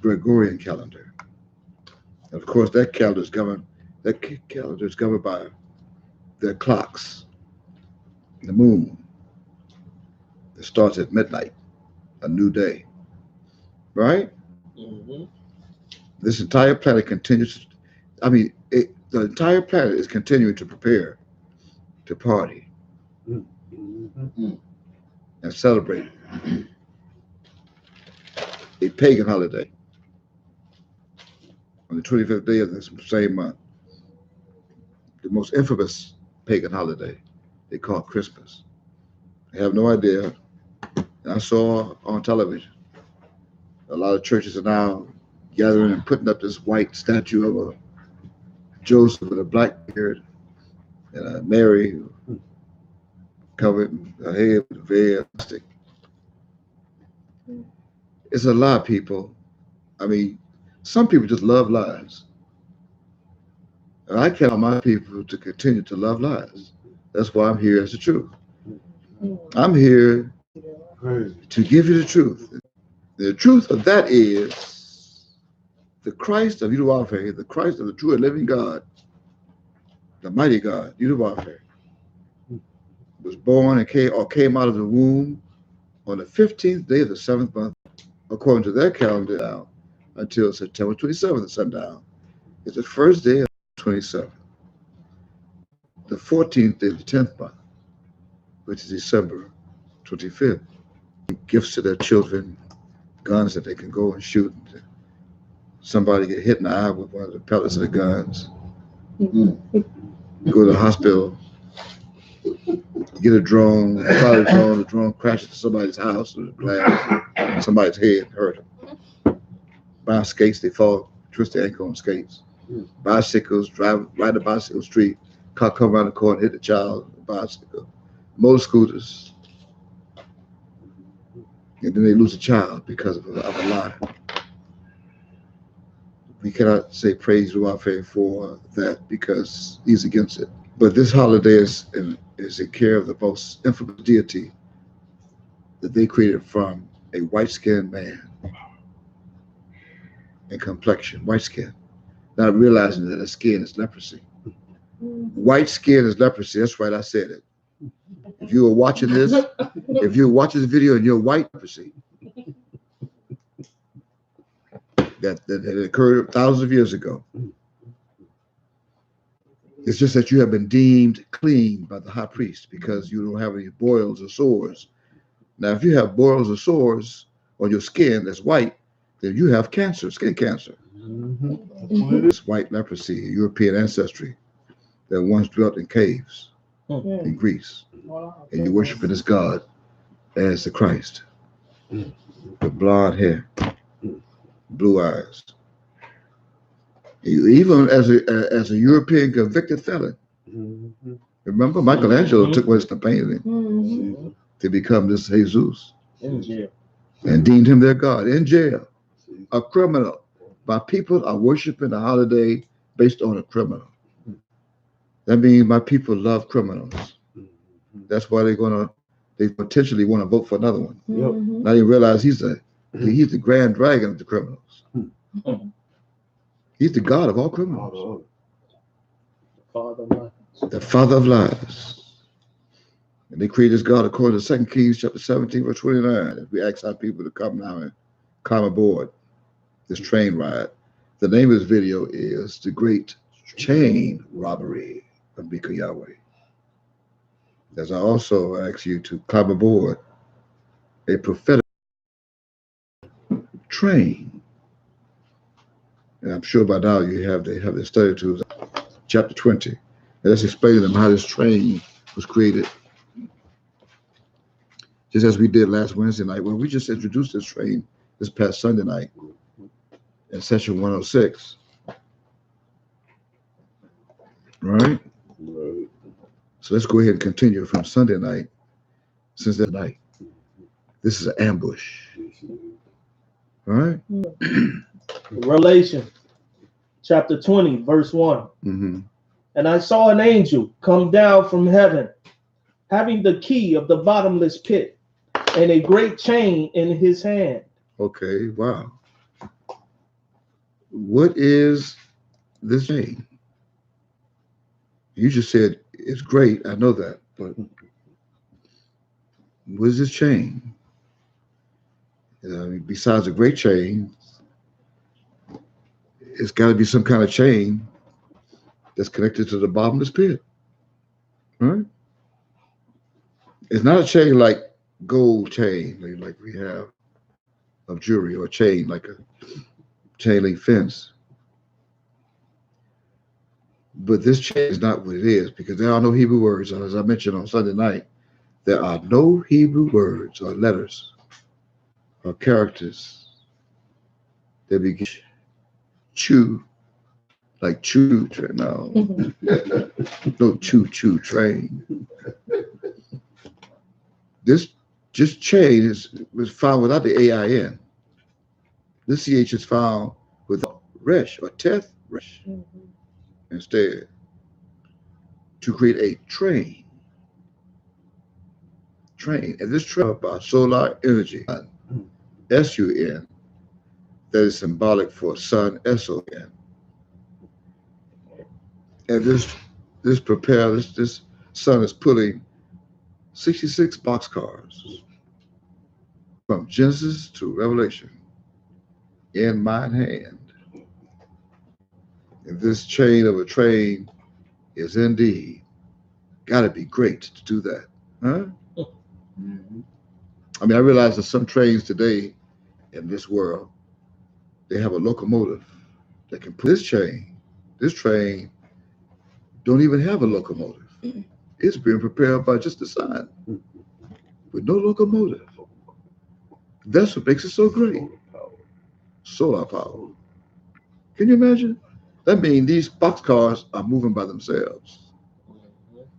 Gregorian calendar. And of course, that calendar is governed by their clocks, the moon. It starts at midnight, a new day, right? Mm-hmm. This entire planet continues. The entire planet is continuing to prepare to party and celebrate a pagan holiday on the 25th day of this same month. The most infamous pagan holiday they call Christmas. I have no idea. I saw on television a lot of churches are now gathering and putting up this white statue of a Joseph with a black beard and a Mary covered her head with a veil. It's a lie, people. I mean, some people just love lies. And I count on my people to continue to love lies. That's why I'm here as the truth. I'm here to give you the truth. The truth of that is the Christ of Miykayahweh, the Christ of the true and living God, the mighty God, Miykayahweh, was born and came out of the womb on the 15th day of the 7th month, according to their calendar now, until September 27th at sundown. It's the first day of 27th. The 14th day of the 10th month, which is December 25th. Gifts to their children, guns that they can go and shoot. Somebody get hit in the eye with one of the pellets of the guns. Go to the hospital, get a drone, fly the drone crashes to somebody's house with glass, somebody's head hurt them. Buy skates, they fall, twist their ankle on skates. Bicycles, ride the bicycle street, car come around the corner, hit the child, bicycle. Motor scooters, and then they lose a child because of a lie. We cannot say praise Ruach for that because he's against it. But this holiday is in care of the most infamous deity that they created from a white-skinned man in complexion, white skin, not realizing that his skin is leprosy. White skin is leprosy. That's right, I said it. If you were watching this, if you're watching this video and you're white, leprosy, that occurred thousands of years ago. It's just that you have been deemed clean by the high priest because you don't have any boils or sores. Now, if you have boils or sores on your skin that's white, then you have cancer, skin cancer. It's white leprosy, European ancestry that once dwelt in caves in Greece. And you're worshiping this God as the Christ. With blonde hair, blue eyes. Even as a European convicted felon. Remember, Michelangelo took Western painting to become this Jesus and deemed him their God in jail. A criminal. My people are worshiping the holiday based on a criminal. That means my people love criminals. That's why they potentially want to vote for another one. Now you realize he's the grand dragon of the criminals. He's the God of all criminals. The father of lies. And they created this God according to 2 Kings chapter 17, verse 29. If we ask our people to come now and come aboard this train ride. The name of this video is The Great Chain Robbery of Miykayahweh. As I also ask you to climb aboard a prophetic train. And I'm sure by now they have the study tools. Chapter 20. And let's explain to them how this train was created. Just as we did last Wednesday night, when we just introduced this train this past Sunday night in session 106. Right? So let's go ahead and continue from Sunday night, since that night. This is an ambush. All right? Revelation chapter 20, verse 1. And I saw an angel come down from heaven, having the key of the bottomless pit and a great chain in his hand. Okay, wow. What is this chain? You just said it's great. I know that, but what is this chain? Besides a great chain, it's got to be some kind of chain that's connected to the bottomless pit, right? It's not a chain like gold chain, like we have of jewelry, or a chain like a chain link fence. But this chain is not what it is, because there are no Hebrew words. As I mentioned on Sunday night, there are no Hebrew words or letters or characters that begin chew, like choo. No, no choo train. This chain was found without the AIN. This CH is found with resh or teth resh instead, to create a train. And this train by solar energy, SUN, that is symbolic for sun, SON. And this sun is pulling 66 boxcars from Genesis to Revelation in mine hand. And this chain of a train is indeed got to be great to do that, huh? I mean, I realize that some trains today in this world, they have a locomotive that can pull this train. This train don't even have a locomotive. It's being prepared by just the sun with no locomotive. That's what makes it so great. Solar power. Can you imagine? That means these boxcars are moving by themselves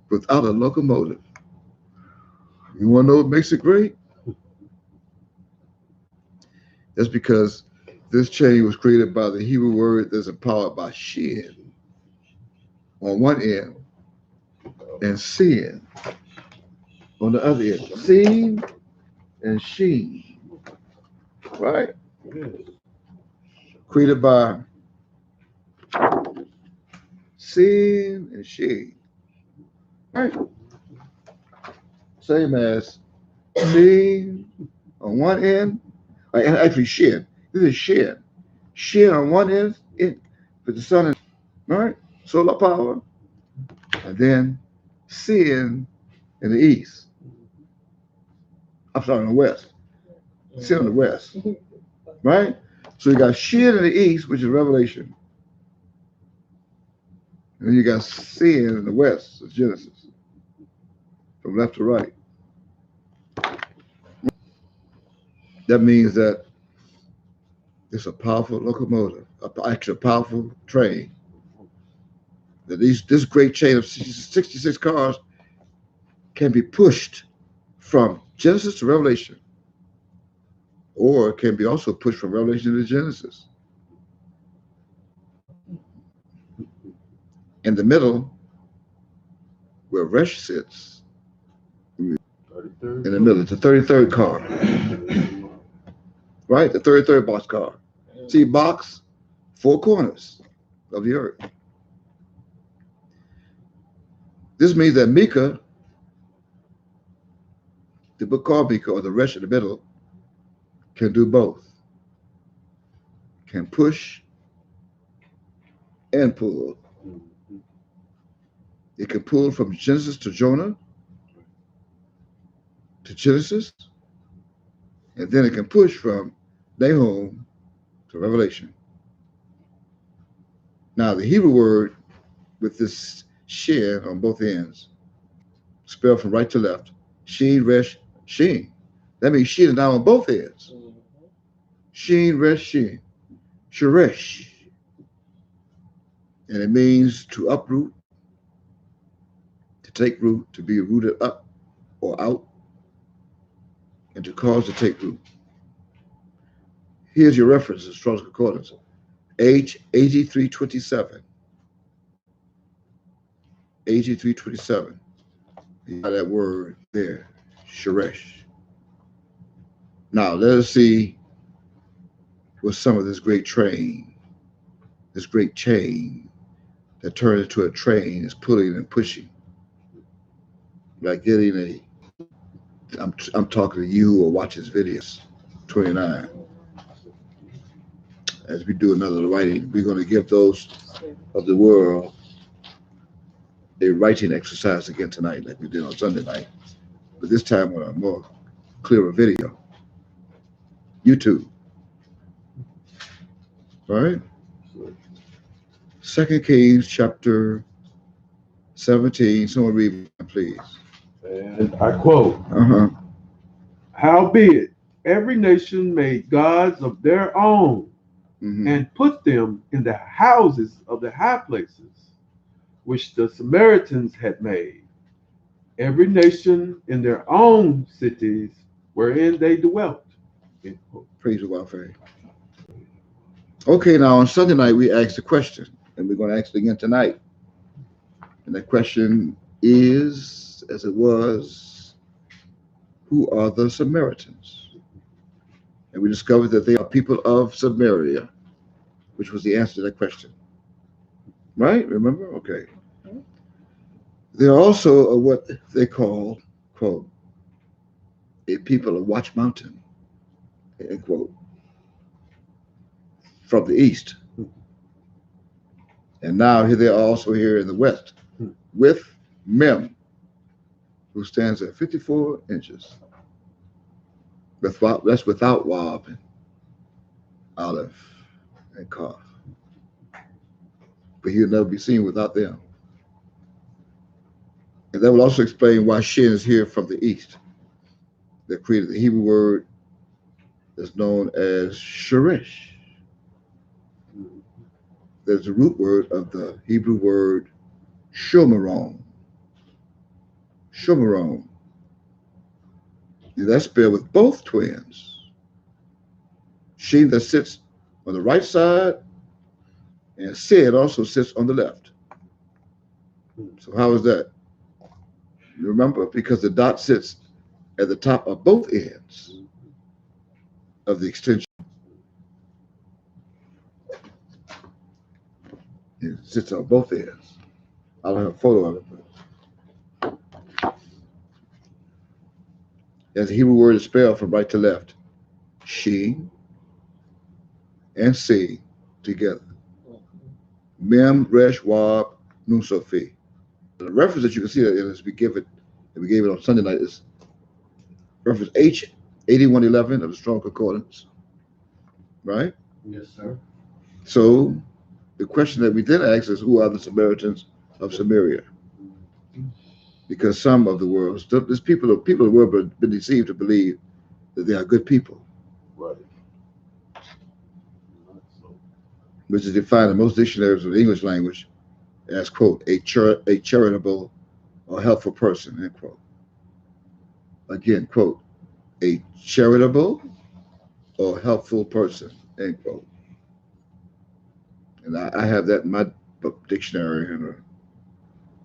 without a locomotive. You want to know what makes it great? That's because This chain was created by the Hebrew word that's empowered by shin on one end and sin on the other end. Sin and sheen, right? Created by sin and sheen, right? Same as sin on one end, actually shin. This is shin. Shin on one end, for the sun, right? Solar power, and then sin in the east. I'm sorry, in the west. Sin in the west, right? So you got shin in the east, which is Revelation. And then you got sin in the west, it's Genesis. From left to right. That means that it's a powerful locomotive, actually a powerful train. That this great chain of 66 cars can be pushed from Genesis to Revelation, or it can be also pushed from Revelation to Genesis. In the middle, where Resh sits, in the middle, it's the 33rd car, right? The 33rd box car. See, box, four corners of the earth. This means that Micah, the book called Micah, or the Resh in the middle, can do both. Can push and pull. It can pull from Genesis to Jonah, to Genesis, and then it can push from Nahum to Revelation. Now, the Hebrew word with this shin on both ends, spelled from right to left, sheen, resh, sheen. That means shin is now on both ends. Sheen, resh, sheen. Sheresh. And it means to uproot, to take root, to be rooted up or out, and to cause to take root. Here's your reference in Strong's Concordance. H8327. 8327. You got that word there, Sheresh. Now let us see what some of this great train, this great chain that turns into a train is pulling and pushing. Like getting I'm talking to you or watch his videos. 29. As we do another writing, we're going to give those of the world a writing exercise again tonight, like we did on Sunday night, but this time on a more clearer video. YouTube. All right? 2 Kings chapter 17. Someone read, please. And I quote, Uh-huh. Howbeit, every nation made gods of their own, and put them in the houses of the high places, which the Samaritans had made, every nation in their own cities wherein they dwelt. Praise the Lord. Okay, now on Sunday night we asked a question, and we're going to ask it again tonight. And that question is, as it was, who are the Samaritans? And we discovered that they are people of Samaria, which was the answer to that question. Right? Remember? Okay. They're also what they call, quote, a people of Watch Mountain, end quote, from the east. And now here they are also here in the west with Mem, who stands at 54 inches. That's without Wab, and Aleph, and Kaf. But he'll never be seen without them. And that will also explain why Shin is here from the east. They created the Hebrew word that's known as Sheresh. There's the root word of the Hebrew word Shomeron. Shomeron. And that's spelled with both twins. Shin that sits on the right side, and Sid also sits on the left. So how is that? You remember? Because the dot sits at the top of both ends of the extension. It sits on both ends. I'll have a photo of it. As the Hebrew word is spelled from right to left, she and C together. Mem, Resh, Wab, Nun, Sophie. The reference that you can see that is we gave it on Sunday night is reference H 8111 of the Strong Concordance. Right? Yes, sir. So the question that we then ask is, who are the Samaritans of Samaria? Because some of the world, there's people of the world have been deceived to believe that they are good people. Right. Which is defined in most dictionaries of the English language as, quote, a charitable or helpful person, end quote. Again, quote, a charitable or helpful person, end quote. And I have that in my dictionary.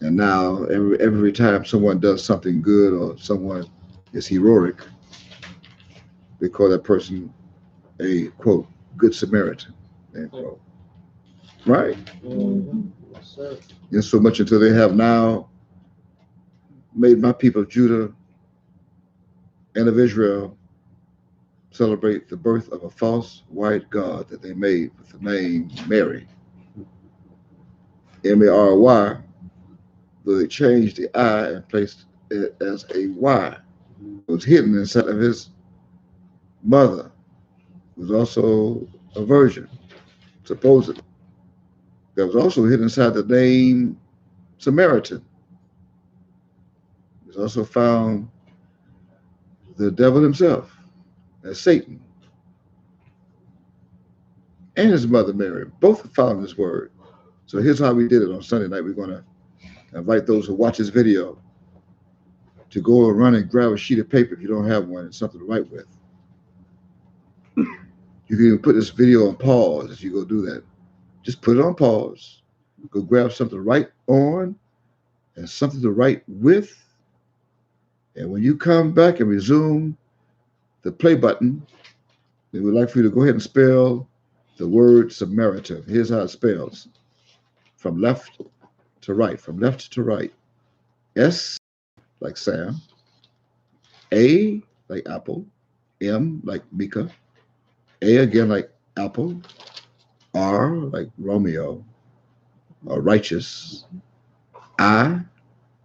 And now every time someone does something good or someone is heroic, they call that person a, quote, good Samaritan, end quote. Right? Mm-hmm. Yes, sir. And so much until they have now made my people of Judah and of Israel celebrate the birth of a false white god that they made with the name Mary. M-A-R-Y, but they changed the I and placed it as a Y. It was hidden inside of his mother, who was also a virgin, supposedly. That was also hidden inside the name Samaritan. There's also found the devil himself, as Satan, and his mother Mary. Both have found this word. So here's how we did it on Sunday night. We're going to invite those who watch this video to go and run and grab a sheet of paper if you don't have one and something to write with. You can even put this video on pause as you go do that. Just put it on pause. Go grab something to write on and something to write with. And when you come back and resume the play button, we would like for you to go ahead and spell the word Samaritan. Here's how it spells. From left to right. From left to right. S like Sam. A like apple. M like Mika. A again like apple. R like Romeo or righteous. I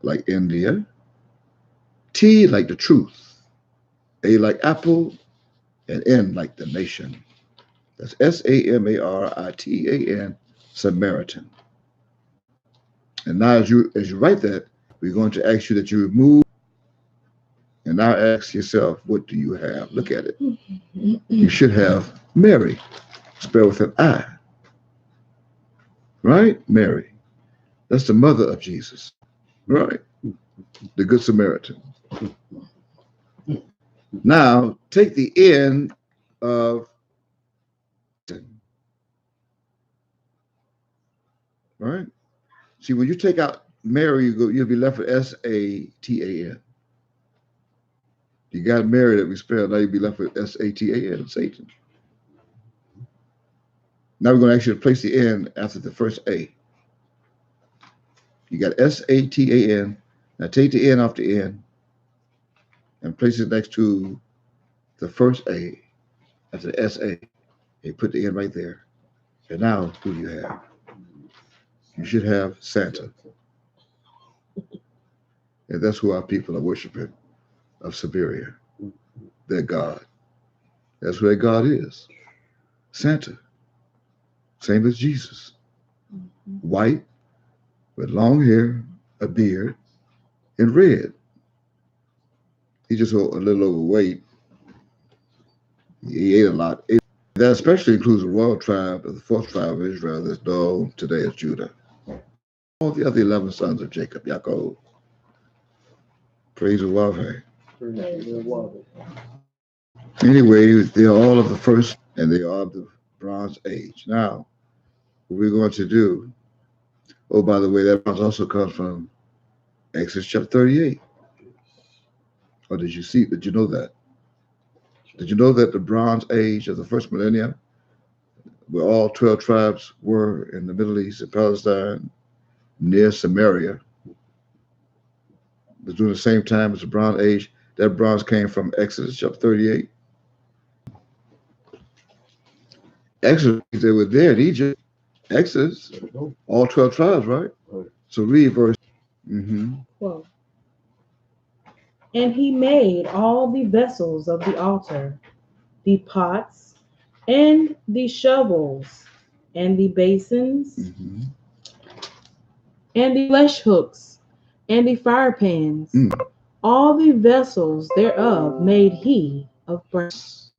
like India. T like the truth. A like apple. And N like the nation. That's Samaritan, Samaritan. And now as you write that, we're going to ask you that you remove. And now ask yourself, what do you have? Look at it. You should have Mary, spelled with an I. Right? Mary. That's the mother of Jesus. Right? The Good Samaritan. Now, take the end of right? See, when you take out Mary, you'll be left with Satan. You got Mary that we spelled, now you'll be left with Satan, Satan. Now we're going to ask you to place the N after the first A. You got Satan. Now take the N off the N and place it next to the first A after the SA. You put the N right there. And now who do you have? You should have Santa. And that's who our people are worshiping of Siberia. Their God. That's who their God is. Santa. Same as Jesus. White, with long hair, a beard, and red. He's just a little overweight. He ate a lot. That especially includes the royal tribe of the fourth tribe of Israel that's known today as Judah. All the other 11 sons of Jacob, Yaakov. Praise Yahweh. Anyway, they are all of the first, and they are of the Bronze Age. Now, what we're going to do, oh, by the way, that bronze also comes from Exodus chapter 38. Or did you know that? Did you know that the Bronze Age of the first millennium, where all 12 tribes were in the Middle East and Palestine, near Samaria, was during the same time as the Bronze Age? That bronze came from Exodus chapter 38. Exodus, they were there in Egypt. Exodus, all 12 tribes, right? So read verse. Quote, and he made all the vessels of the altar, the pots, and the shovels, and the basins, and the flesh hooks, and the fire pans. All the vessels thereof made he of brass.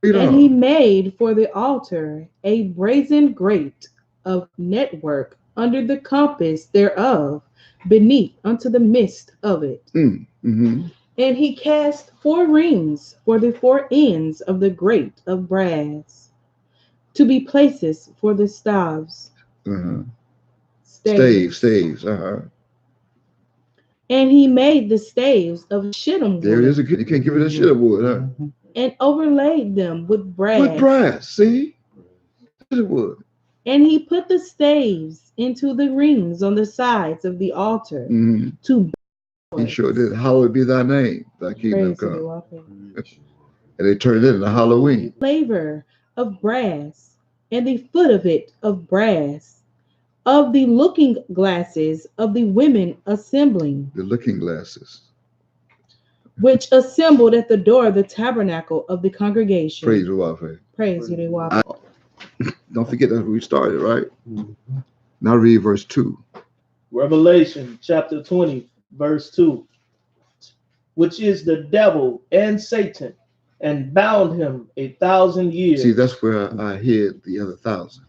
And he made for the altar a brazen grate of network under the compass thereof, beneath unto the midst of it. And he cast 4 rings for the 4 ends of the grate of brass, to be places for the staves. Staves. And he made the staves of shittim wood. There it is again. You can't give it a shittim wood, huh? And overlaid them with brass. With brass, see? Shittim wood. And he put the staves into the rings on the sides of the altar to he sure did. Hallowed be thy name, thy kingdom come. And they turned it into Halloween. Flavor of brass, and the foot of it of brass, of the looking glasses of the women assembling. The looking glasses. Which assembled at the door of the tabernacle of the congregation. Praise Yahweh. Praise Yahweh. Don't forget that we started, right? Now read verse 2. Revelation chapter 20, verse 2. Which is the devil and Satan, and bound him 1,000 years. See, that's where I hid the other 1,000.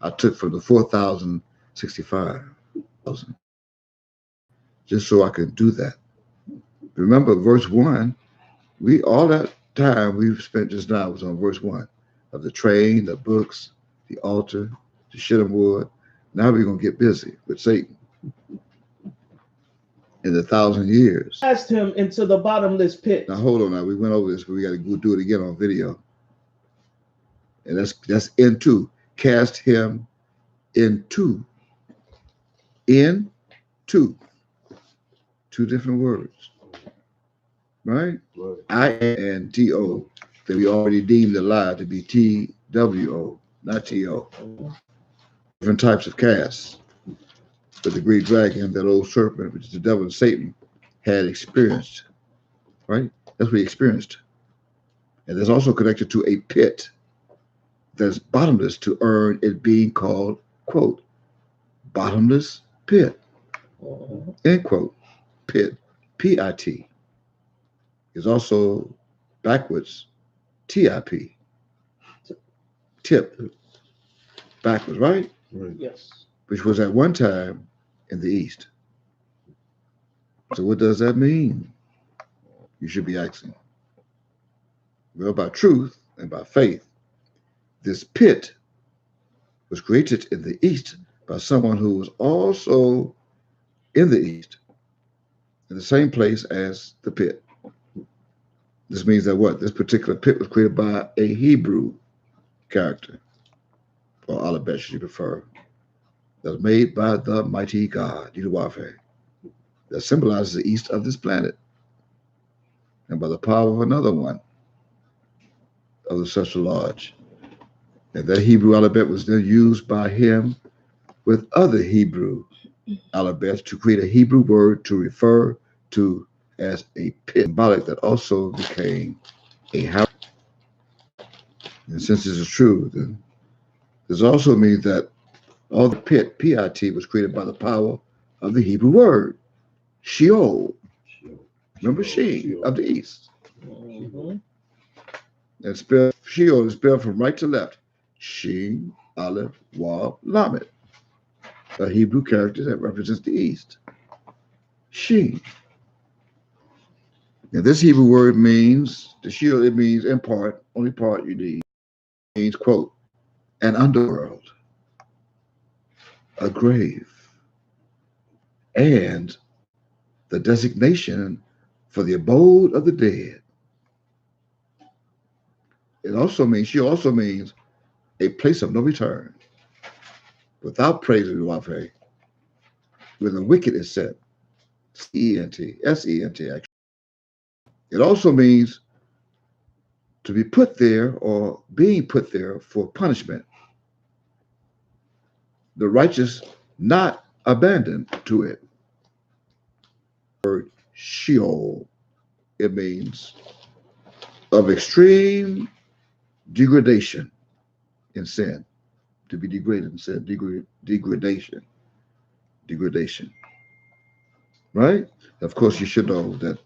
I took from the 4,065,000. Just so I could do that. Remember, verse 1, all that time we've spent just now was on verse 1 of the train, the books, the altar, the shittim wood. Now we're going to get busy with Satan. In the 1,000 years. Cast him into the bottomless pit. Now hold on now. We went over this, but we got to go do it again on video. And that's into. Cast him into. Into. 2 different words. Right? I-N-T-O. That we already deemed the lie to be T-W-O, not T-O. Different types of casts. But the great dragon, that old serpent, which is the devil and Satan, had experienced. Right? That's what he experienced. And that's also connected to a pit that's bottomless to earn it being called, quote, bottomless pit. End quote. Pit. P-I-T. Is also backwards. T-I-P. Tip. Backwards, right? Yes. Which was at one time in the East. So what does that mean? You should be asking. Well, by truth and by faith, this pit was created in the East by someone who was also in the East, in the same place as the pit. This means that what? This particular pit was created by a Hebrew character, or Alabet, should you prefer, that was made by the mighty God, Yahweh, that symbolizes the east of this planet, and by the power of another one of the Celestial Lodge. And that Hebrew alphabet was then used by him with other Hebrew alphabets to create a Hebrew word to refer to as a pit, symbolic that also became a house. And since this is true, then this also means that all the pit, P-I-T, was created by the power of the Hebrew word, Sheol. Remember She of the East. And spelled Sheol is spelled from right to left. Shin, Aleph, Wav, Lamed. A Hebrew character that represents the East. She. Now this Hebrew word means, the Sheol, it means in part, only part you need, means, quote, an underworld, a grave, and the designation for the abode of the dead. She also means a place of no return, without praise of Yahweh, where the wicked is set. S-E-N-T actually. It also means to be put there or being put there for punishment. The righteous not abandoned to it. The word Sheol, it means of extreme degradation in sin. To be degraded in sin, degradation. Right? Of course, you should know that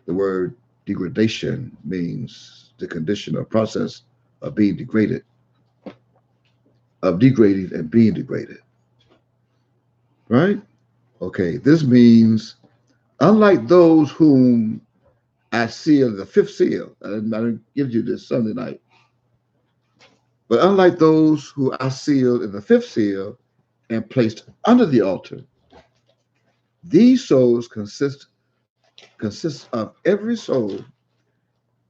the word degradation means the condition or process of being degraded, of degrading and being degraded. Right? Okay, this means, unlike those whom I sealed the fifth seal, I didn't give you this Sunday night, but unlike those who I sealed in the fifth seal and placed under the altar, these souls consist of every soul,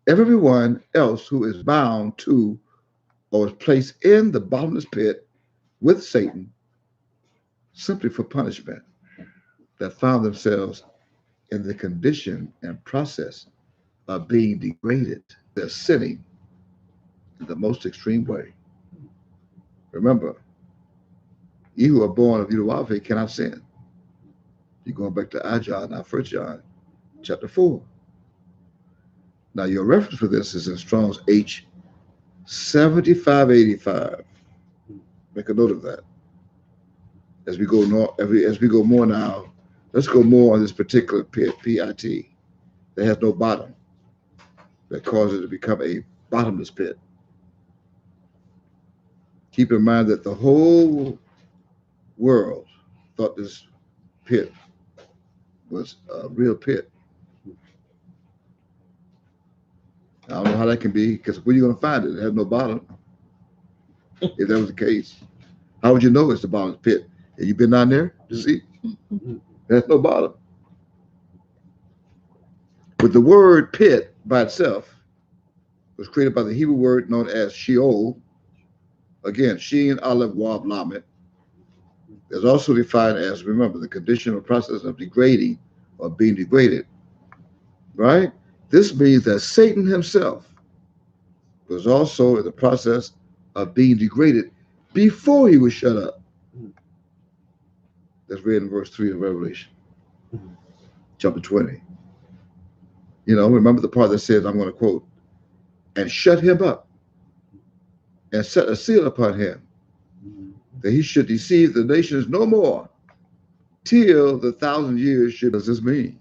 everyone else who is bound to or is placed in the bottomless pit with Satan simply for punishment, that found themselves in the condition and process of being degraded. They're sinning in the most extreme way. Remember, ye who are born of Yahweh cannot sin. You're going back to John, now 1 John chapter 4. Now, your reference for this is in Strong's H 7585. Make a note of that. As we go more now, let's go more on this particular pit, P-I-T, that has no bottom, that causes it to become a bottomless pit. Keep in mind that the whole world thought this pit was a real pit. I don't know how that can be, because where are you going to find it? It has no bottom. If that was the case, how would you know it's the bottomless pit? Have you been down there to see? There's no bottom. But the word pit by itself was created by the Hebrew word known as Sheol. Again, Sheen, Aleph, Wab, Lamed. It's also defined as, remember, the condition or process of degrading or being degraded. Right? This means that Satan himself was also in the process of being degraded before he was shut up. That's read in verse 3 of Revelation, chapter 20. You know, remember the part that says, I'm going to quote, and shut him up and set a seal upon him, that he should deceive the nations no more till the 1,000 years should. What does this mean?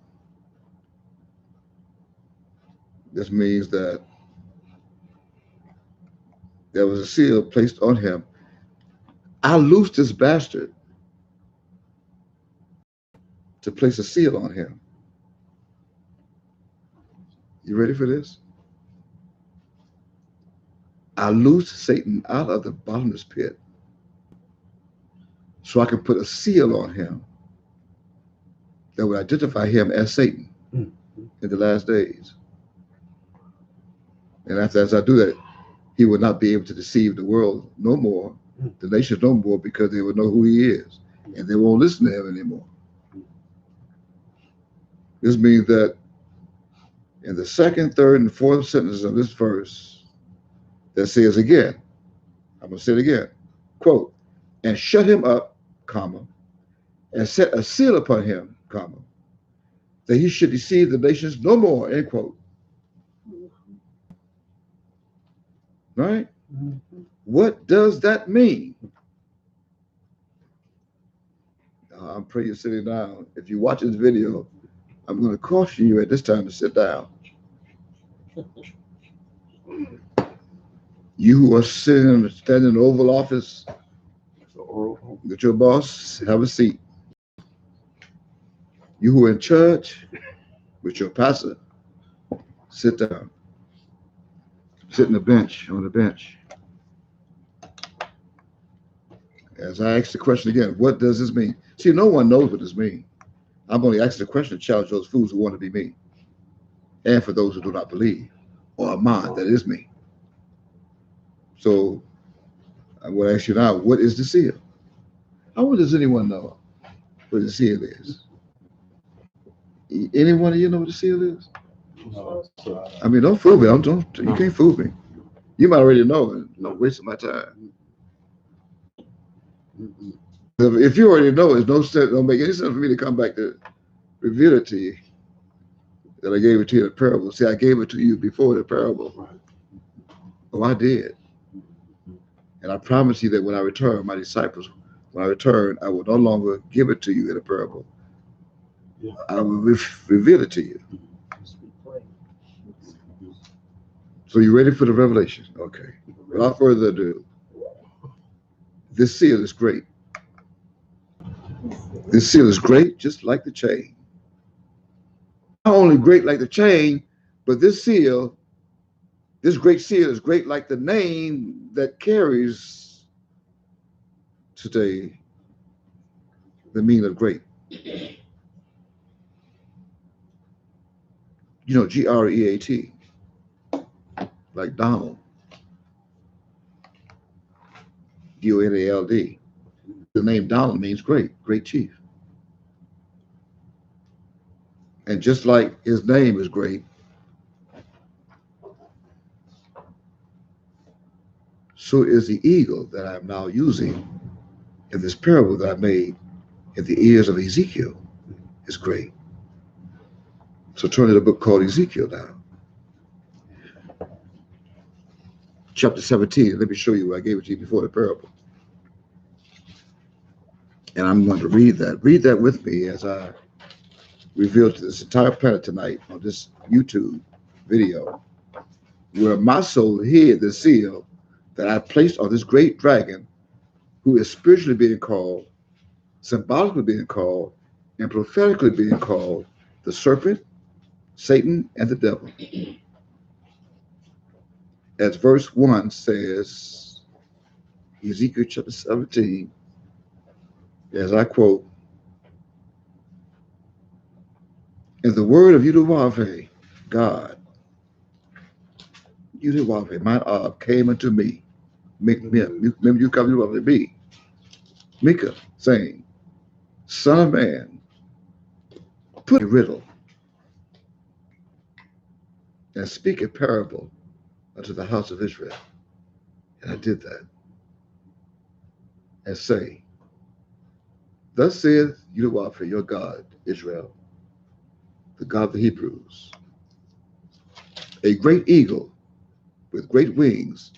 This means that there was a seal placed on him. I loosed this bastard to place a seal on him. You ready for this? I loosed Satan out of the bottomless pit so I could put a seal on him that would identify him as Satan in the last days. And as I do that, he will not be able to deceive the world no more, the nations no more, because they will know who he is, and they won't listen to him anymore. This means that in the second, third, and fourth sentences of this verse, that says again, I'm going to say it again, quote, and shut him up, comma, and set a seal upon him, comma, that he should deceive the nations no more, end quote. Right? What does that mean? I'm praying you're sitting down. If you watch this video, I'm going to caution you at this time to sit down. You who are standing in the Oval Office with your boss, have a seat. You who are in church with your pastor, sit down. Sit on the bench. As I ask the question again, what does this mean? See, no one knows what this means. I'm only asking the question to challenge those fools who want to be me, and for those who do not believe, or Amon, that is me. So I will ask you now, what is the seal? How does anyone know what the seal is? Any one of you know what the seal is? No. I mean, don't fool me. You can't fool me. You might already know and not wasting my time. If you already know, it's no sense, don't make any sense for me to come back to reveal it to you. That I gave it to you in a parable. See, I gave it to you before the parable. Oh, I did. And I promise you that when I return, my disciples, when I return, I will no longer give it to you in a parable. I will reveal it to you. So you ready for the revelation? Okay. Without further ado, this seal is great. This seal is great, just like the chain. Not only great like the chain, but this seal, this great seal is great like the name that carries today the meaning of great. You know, Great, like Donald. Donald. The name Donald means great, great chief. And just like his name is great, so is the eagle that I'm now using in this parable that I made in the ears of Ezekiel is great. So turn to the book called Ezekiel now. Chapter 17. Let me show you. I gave it to you before the parable. And I'm going to read that. Read that with me as I reveal to this entire planet tonight on this YouTube video, where my soul hid the seal that I placed on this great dragon, who is spiritually being called, symbolically being called, and prophetically being called the serpent, Satan, and the devil. As verse 1 says, Ezekiel chapter 17, as I quote, "And the word of Yudawave, God, Yudawave, mine came unto me. Remember you come to me, Micah, saying, Son of man, put a riddle and speak a parable unto the house of Israel." And I did that. And say, "Thus saith Yudawave, your God, Israel, the God of the Hebrews, a great eagle with great wings,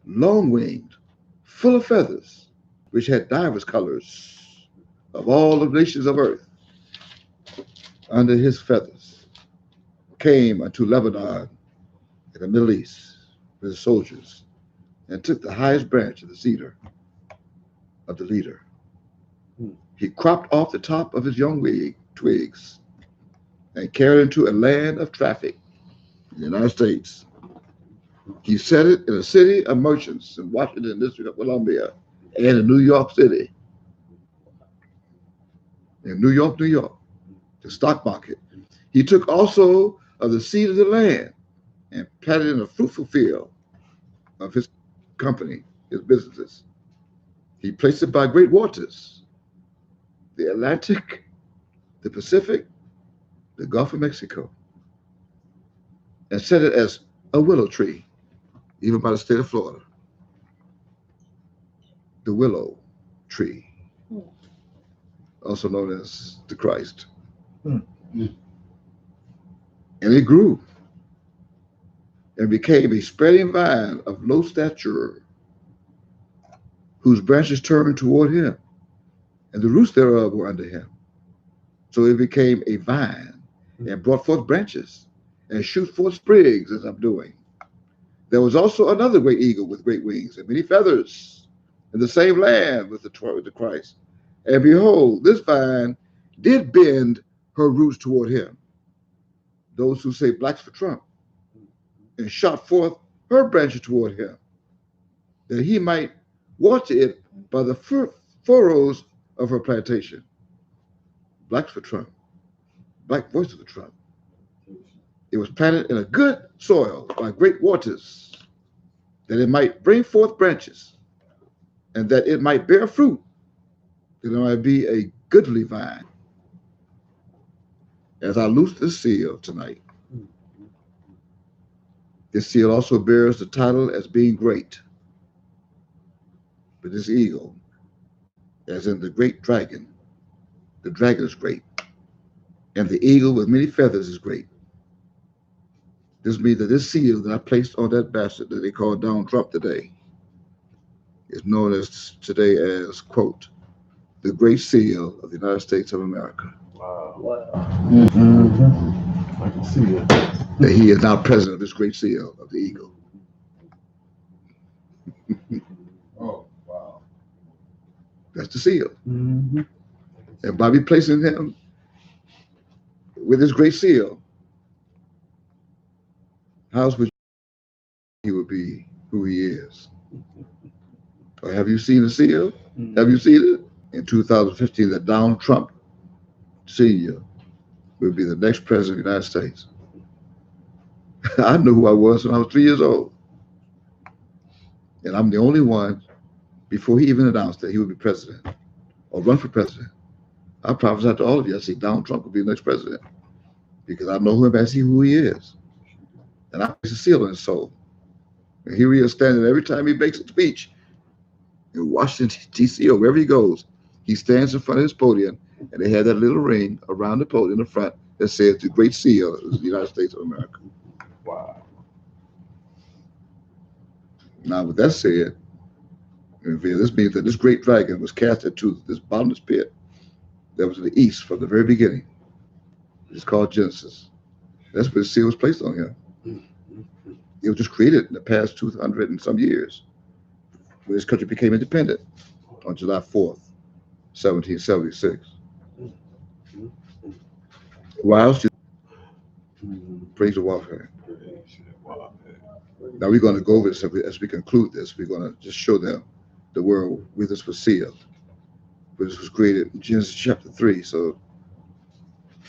long-winged, full of feathers, which had divers colors of all the nations of earth under his feathers, came unto Lebanon in the Middle East with his soldiers, and took the highest branch of the cedar of the leader. He cropped off the top of his young twigs and carried into a land of traffic in the United States. He set it in a city of merchants in Washington, District of Columbia, and in New York City. In New York, the stock market. He took also of the seed of the land and planted in a fruitful field of his company, his businesses. He placed it by great waters, the Atlantic, the Pacific, the Gulf of Mexico, and set it as a willow tree, even by the state of Florida. The willow tree, also known as the Christ. And it grew and became a spreading vine of low stature, whose branches turned toward him, and the roots thereof were under him. So it became a vine and brought forth branches and shoot forth sprigs, as I'm doing. There was also another great eagle with great wings and many feathers in the same land with the Christ. And behold, this vine did bend her roots toward him, those who say blacks for Trump, and shot forth her branches toward him, that he might water it by the furrows of her plantation. Blacks for Trump. Black voices for Trump. It was planted in a good soil by great waters, that it might bring forth branches, and that it might bear fruit, that it might be a goodly vine. As I loose this seal tonight, this seal also bears the title as being great. But this eagle, as in the great dragon, the dragon is great, and the eagle with many feathers is great. This means that this seal that I placed on that bastard that they call Donald Trump today is known as today as, quote, the Great Seal of the United States of America. Wow. Wow. I can see that. That he is now president of this Great Seal of the Eagle. Oh, wow. That's the seal. Mm-hmm. And by me placing him with this Great Seal, how would he would be who he is? Or have you seen the seal? Mm-hmm. Have you seen it? In 2015, that Donald Trump Sr. will be the next president of the United States. I knew who I was when I was 3 years old. And I'm the only one, before he even announced that he would be president or run for president. I prophesied to all of you, I said Donald Trump will be the next president, because I know him, I see who he is. And I place a seal on his soul. And here he is standing every time he makes a speech in Washington, D.C., or wherever he goes. He stands in front of his podium, and they have that little ring around the podium in the front that says the Great Seal of the United States of America. Wow. Now, with that said, this means that this great dragon was cast into this bottomless pit that was in the east from the very beginning. It's called Genesis. That's where the seal was placed on him. It was just created in the past 200 and some years, when this country became independent on July 4th, 1776. Why else? Praise the warfare. Now we're going to go over this as we conclude this. We're going to just show them the world where this was sealed. Where this was created in Genesis chapter 3. So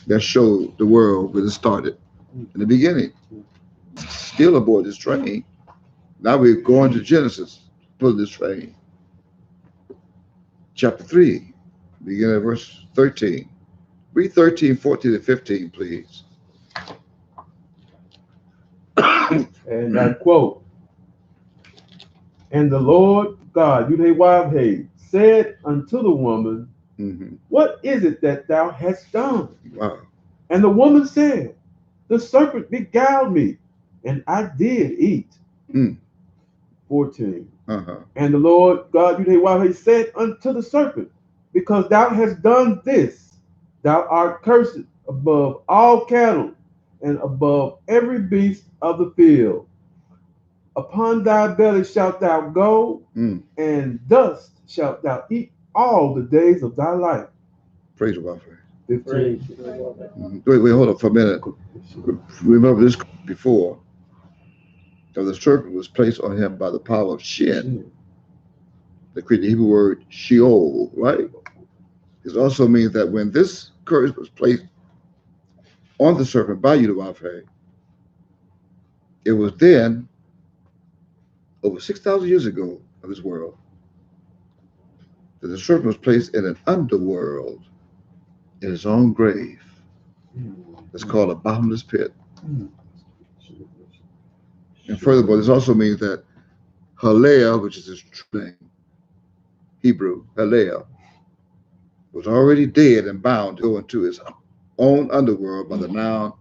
that showed the world where this started in the beginning. Still aboard this train. Now we're going to Genesis, pulling this train. Chapter 3, beginning at verse 13. Read 13, 14, and 15, please. And I quote, and the Lord God, Miykayahweh, said unto the woman, what is it that thou hast done? Wow. And the woman said, the serpent beguiled me, and I did eat. 14. And the Lord God, Miykayahweh, said unto the serpent, because thou hast done this, thou art cursed above all cattle, and above every beast of the field. Upon thy belly shalt thou go, and dust shalt thou eat all the days of thy life. Praise the Lord. 15. Wait, hold on for a minute. Remember this before. So the serpent was placed on him by the power of Shin. The Hebrew word Sheol, right? It also means that when this curse was placed on the serpent by Miykayahweh, it was then, over 6,000 years ago of this world, that the serpent was placed in an underworld, in his own grave. It's called a bottomless pit. And furthermore, this also means that Halea, which is his true name, Hebrew, Halea, was already dead and bound to go into his own underworld by the noun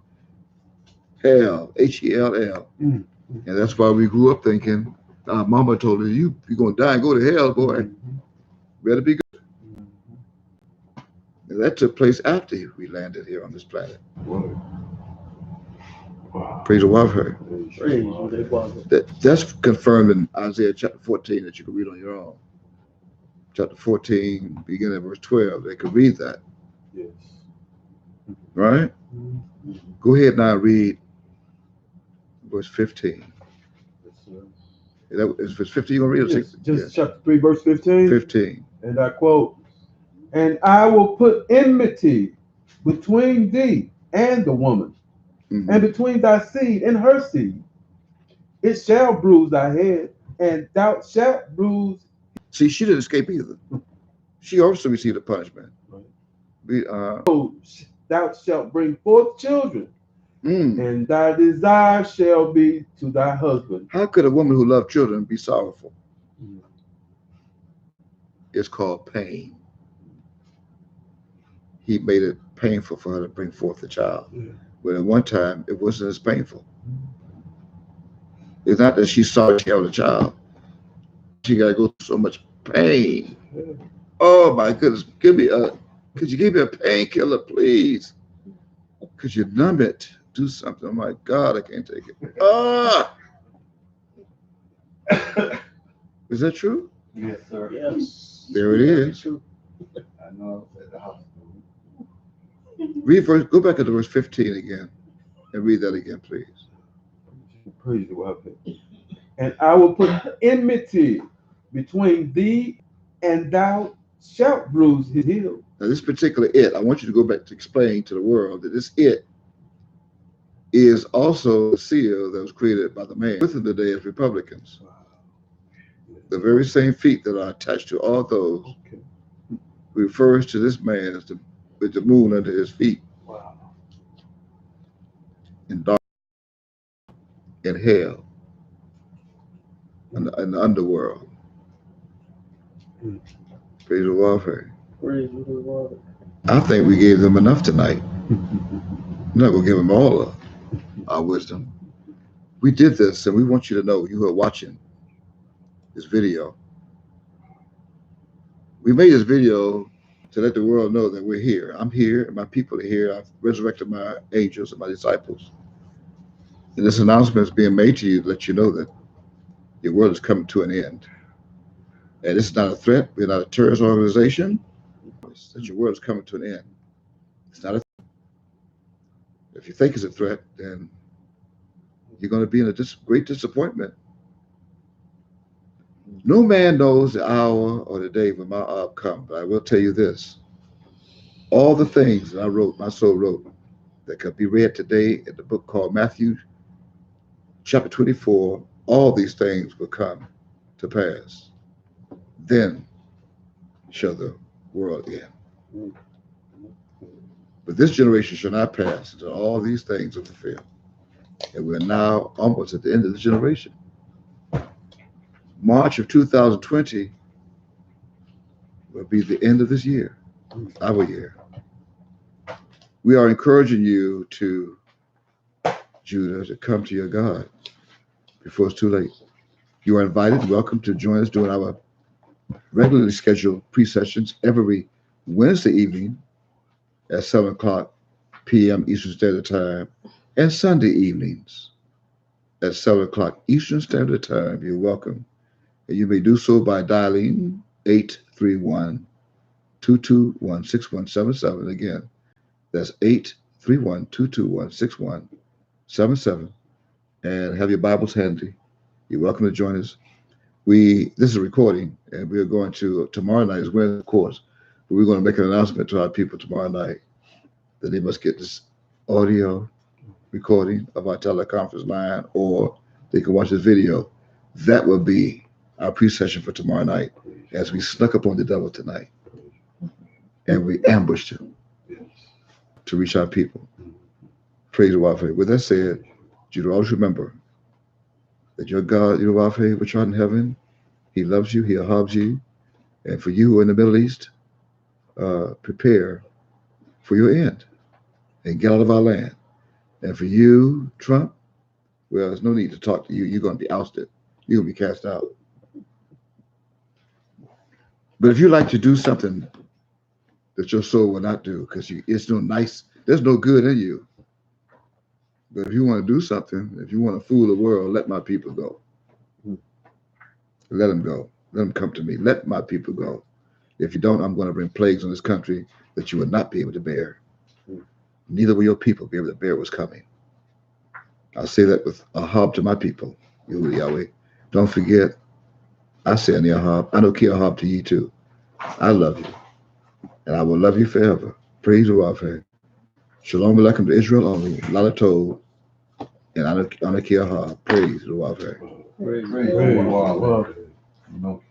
hell, Hell. And that's why we grew up thinking, our mama told us, you're going to die and go to hell, boy. Better be good. And that took place after we landed here on this planet. Wow. Praise the Lord. That's confirmed in Isaiah chapter 14 that you can read on your own. Chapter 14, beginning at verse 12. They could read that. Yes. Right? Go ahead now and read verse 15. That is verse 15. You gonna read it? Just chapter 3, verse 15. 15. And I quote, "And I will put enmity between thee and the woman, and between thy seed and her seed. It shall bruise thy head, and thou shalt bruise." See, she didn't escape either. She also received a punishment. Thou shalt bring forth children, and thy desire shall be to thy husband. How could a woman who loved children be sorrowful? It's called pain. He made it painful for her to bring forth the child. But at one time, it wasn't as painful. It's not that she's sorry she had a child. She got to go through so much pain. Oh my goodness! Could you give me a painkiller, please? Could you numb it? Do something. Oh my God, I can't take it. Ah! Is that true? Yes, sir. Yes. There it is. I know at the hospital. Go back to verse 15 again and read that again, please. Praise the Lord. "And I will put enmity between thee, and thou shalt bruise his heel." Now, this particular it, I want you to go back to explain to the world that this it is also the seal that was created by the man within the day as Republicans. The very same feet that are attached to all those refers to this man as with the moon under his feet. In dark, in hell, in the underworld. Praise the Lord. Praise the Lord. I think we gave them enough tonight. I'm not going to give them all of our wisdom. We did this, and we want you to know, you who are watching this video, we made this video to let the world know that we're here. I'm here, and my people are here. I've resurrected my angels and my disciples. And this announcement is being made to you to let you know that your world is coming to an end. And this is not a threat. We're not a terrorist organization. That your world is coming to an end. It's not a threat. If you think it's a threat, then you're going to be in a great disappointment. No man knows the hour or the day when my hour comes, but I will tell you this. All the things that I wrote, my soul wrote, that could be read today in the book called Matthew, chapter 24, all these things will come to pass. Then shall the world end. But this generation shall not pass until all these things are fulfilled. And we're now almost at the end of the generation. March of 2020 will be the end of this year, our year. We are encouraging you to, Judah, to come to your God before it's too late. You are invited, welcome to join us during our regularly scheduled pre-sessions every Wednesday evening at 7 o'clock p.m. Eastern Standard Time and Sunday evenings at 7 o'clock Eastern Standard Time. You're welcome. And you may do so by dialing 831-221-6177. Again, that's 831-221-6177. And have your Bibles handy. You're welcome to join us. This is a recording, and we are going to, tomorrow night is Wednesday, of course, but we're going to make an announcement to our people tomorrow night that they must get this audio recording of our teleconference line, or they can watch this video. That will be our pre-session for tomorrow night, as we snuck up on the devil tonight and we ambushed him to reach our people. Praise the Lord. With that said, you always remember that your God, your Lord, which art in heaven, he loves you, he hugs you. And for you who are in the Middle East, prepare for your end and get out of our land. And for you, Trump, well, there's no need to talk to you. You're going to be ousted. You're going to be cast out. But if you like to do something that your soul will not do, because it's no nice, there's no good in you. But if you want to do something, if you want to fool the world, let my people go. Let them go. Let them come to me. Let my people go. If you don't, I'm going to bring plagues on this country that you will not be able to bear. Neither will your people be able to bear what's coming. I say that with a hub to my people, Yahweh. Don't forget, I say Miykayahweh. I know Kiyahweh to you too. I love you, and I will love you forever. Praise the Lord. Shalom Aleichem to Israel only. Lalatov, and Ana Kiyahweh. Praise the Lord. Praise the Lord. No,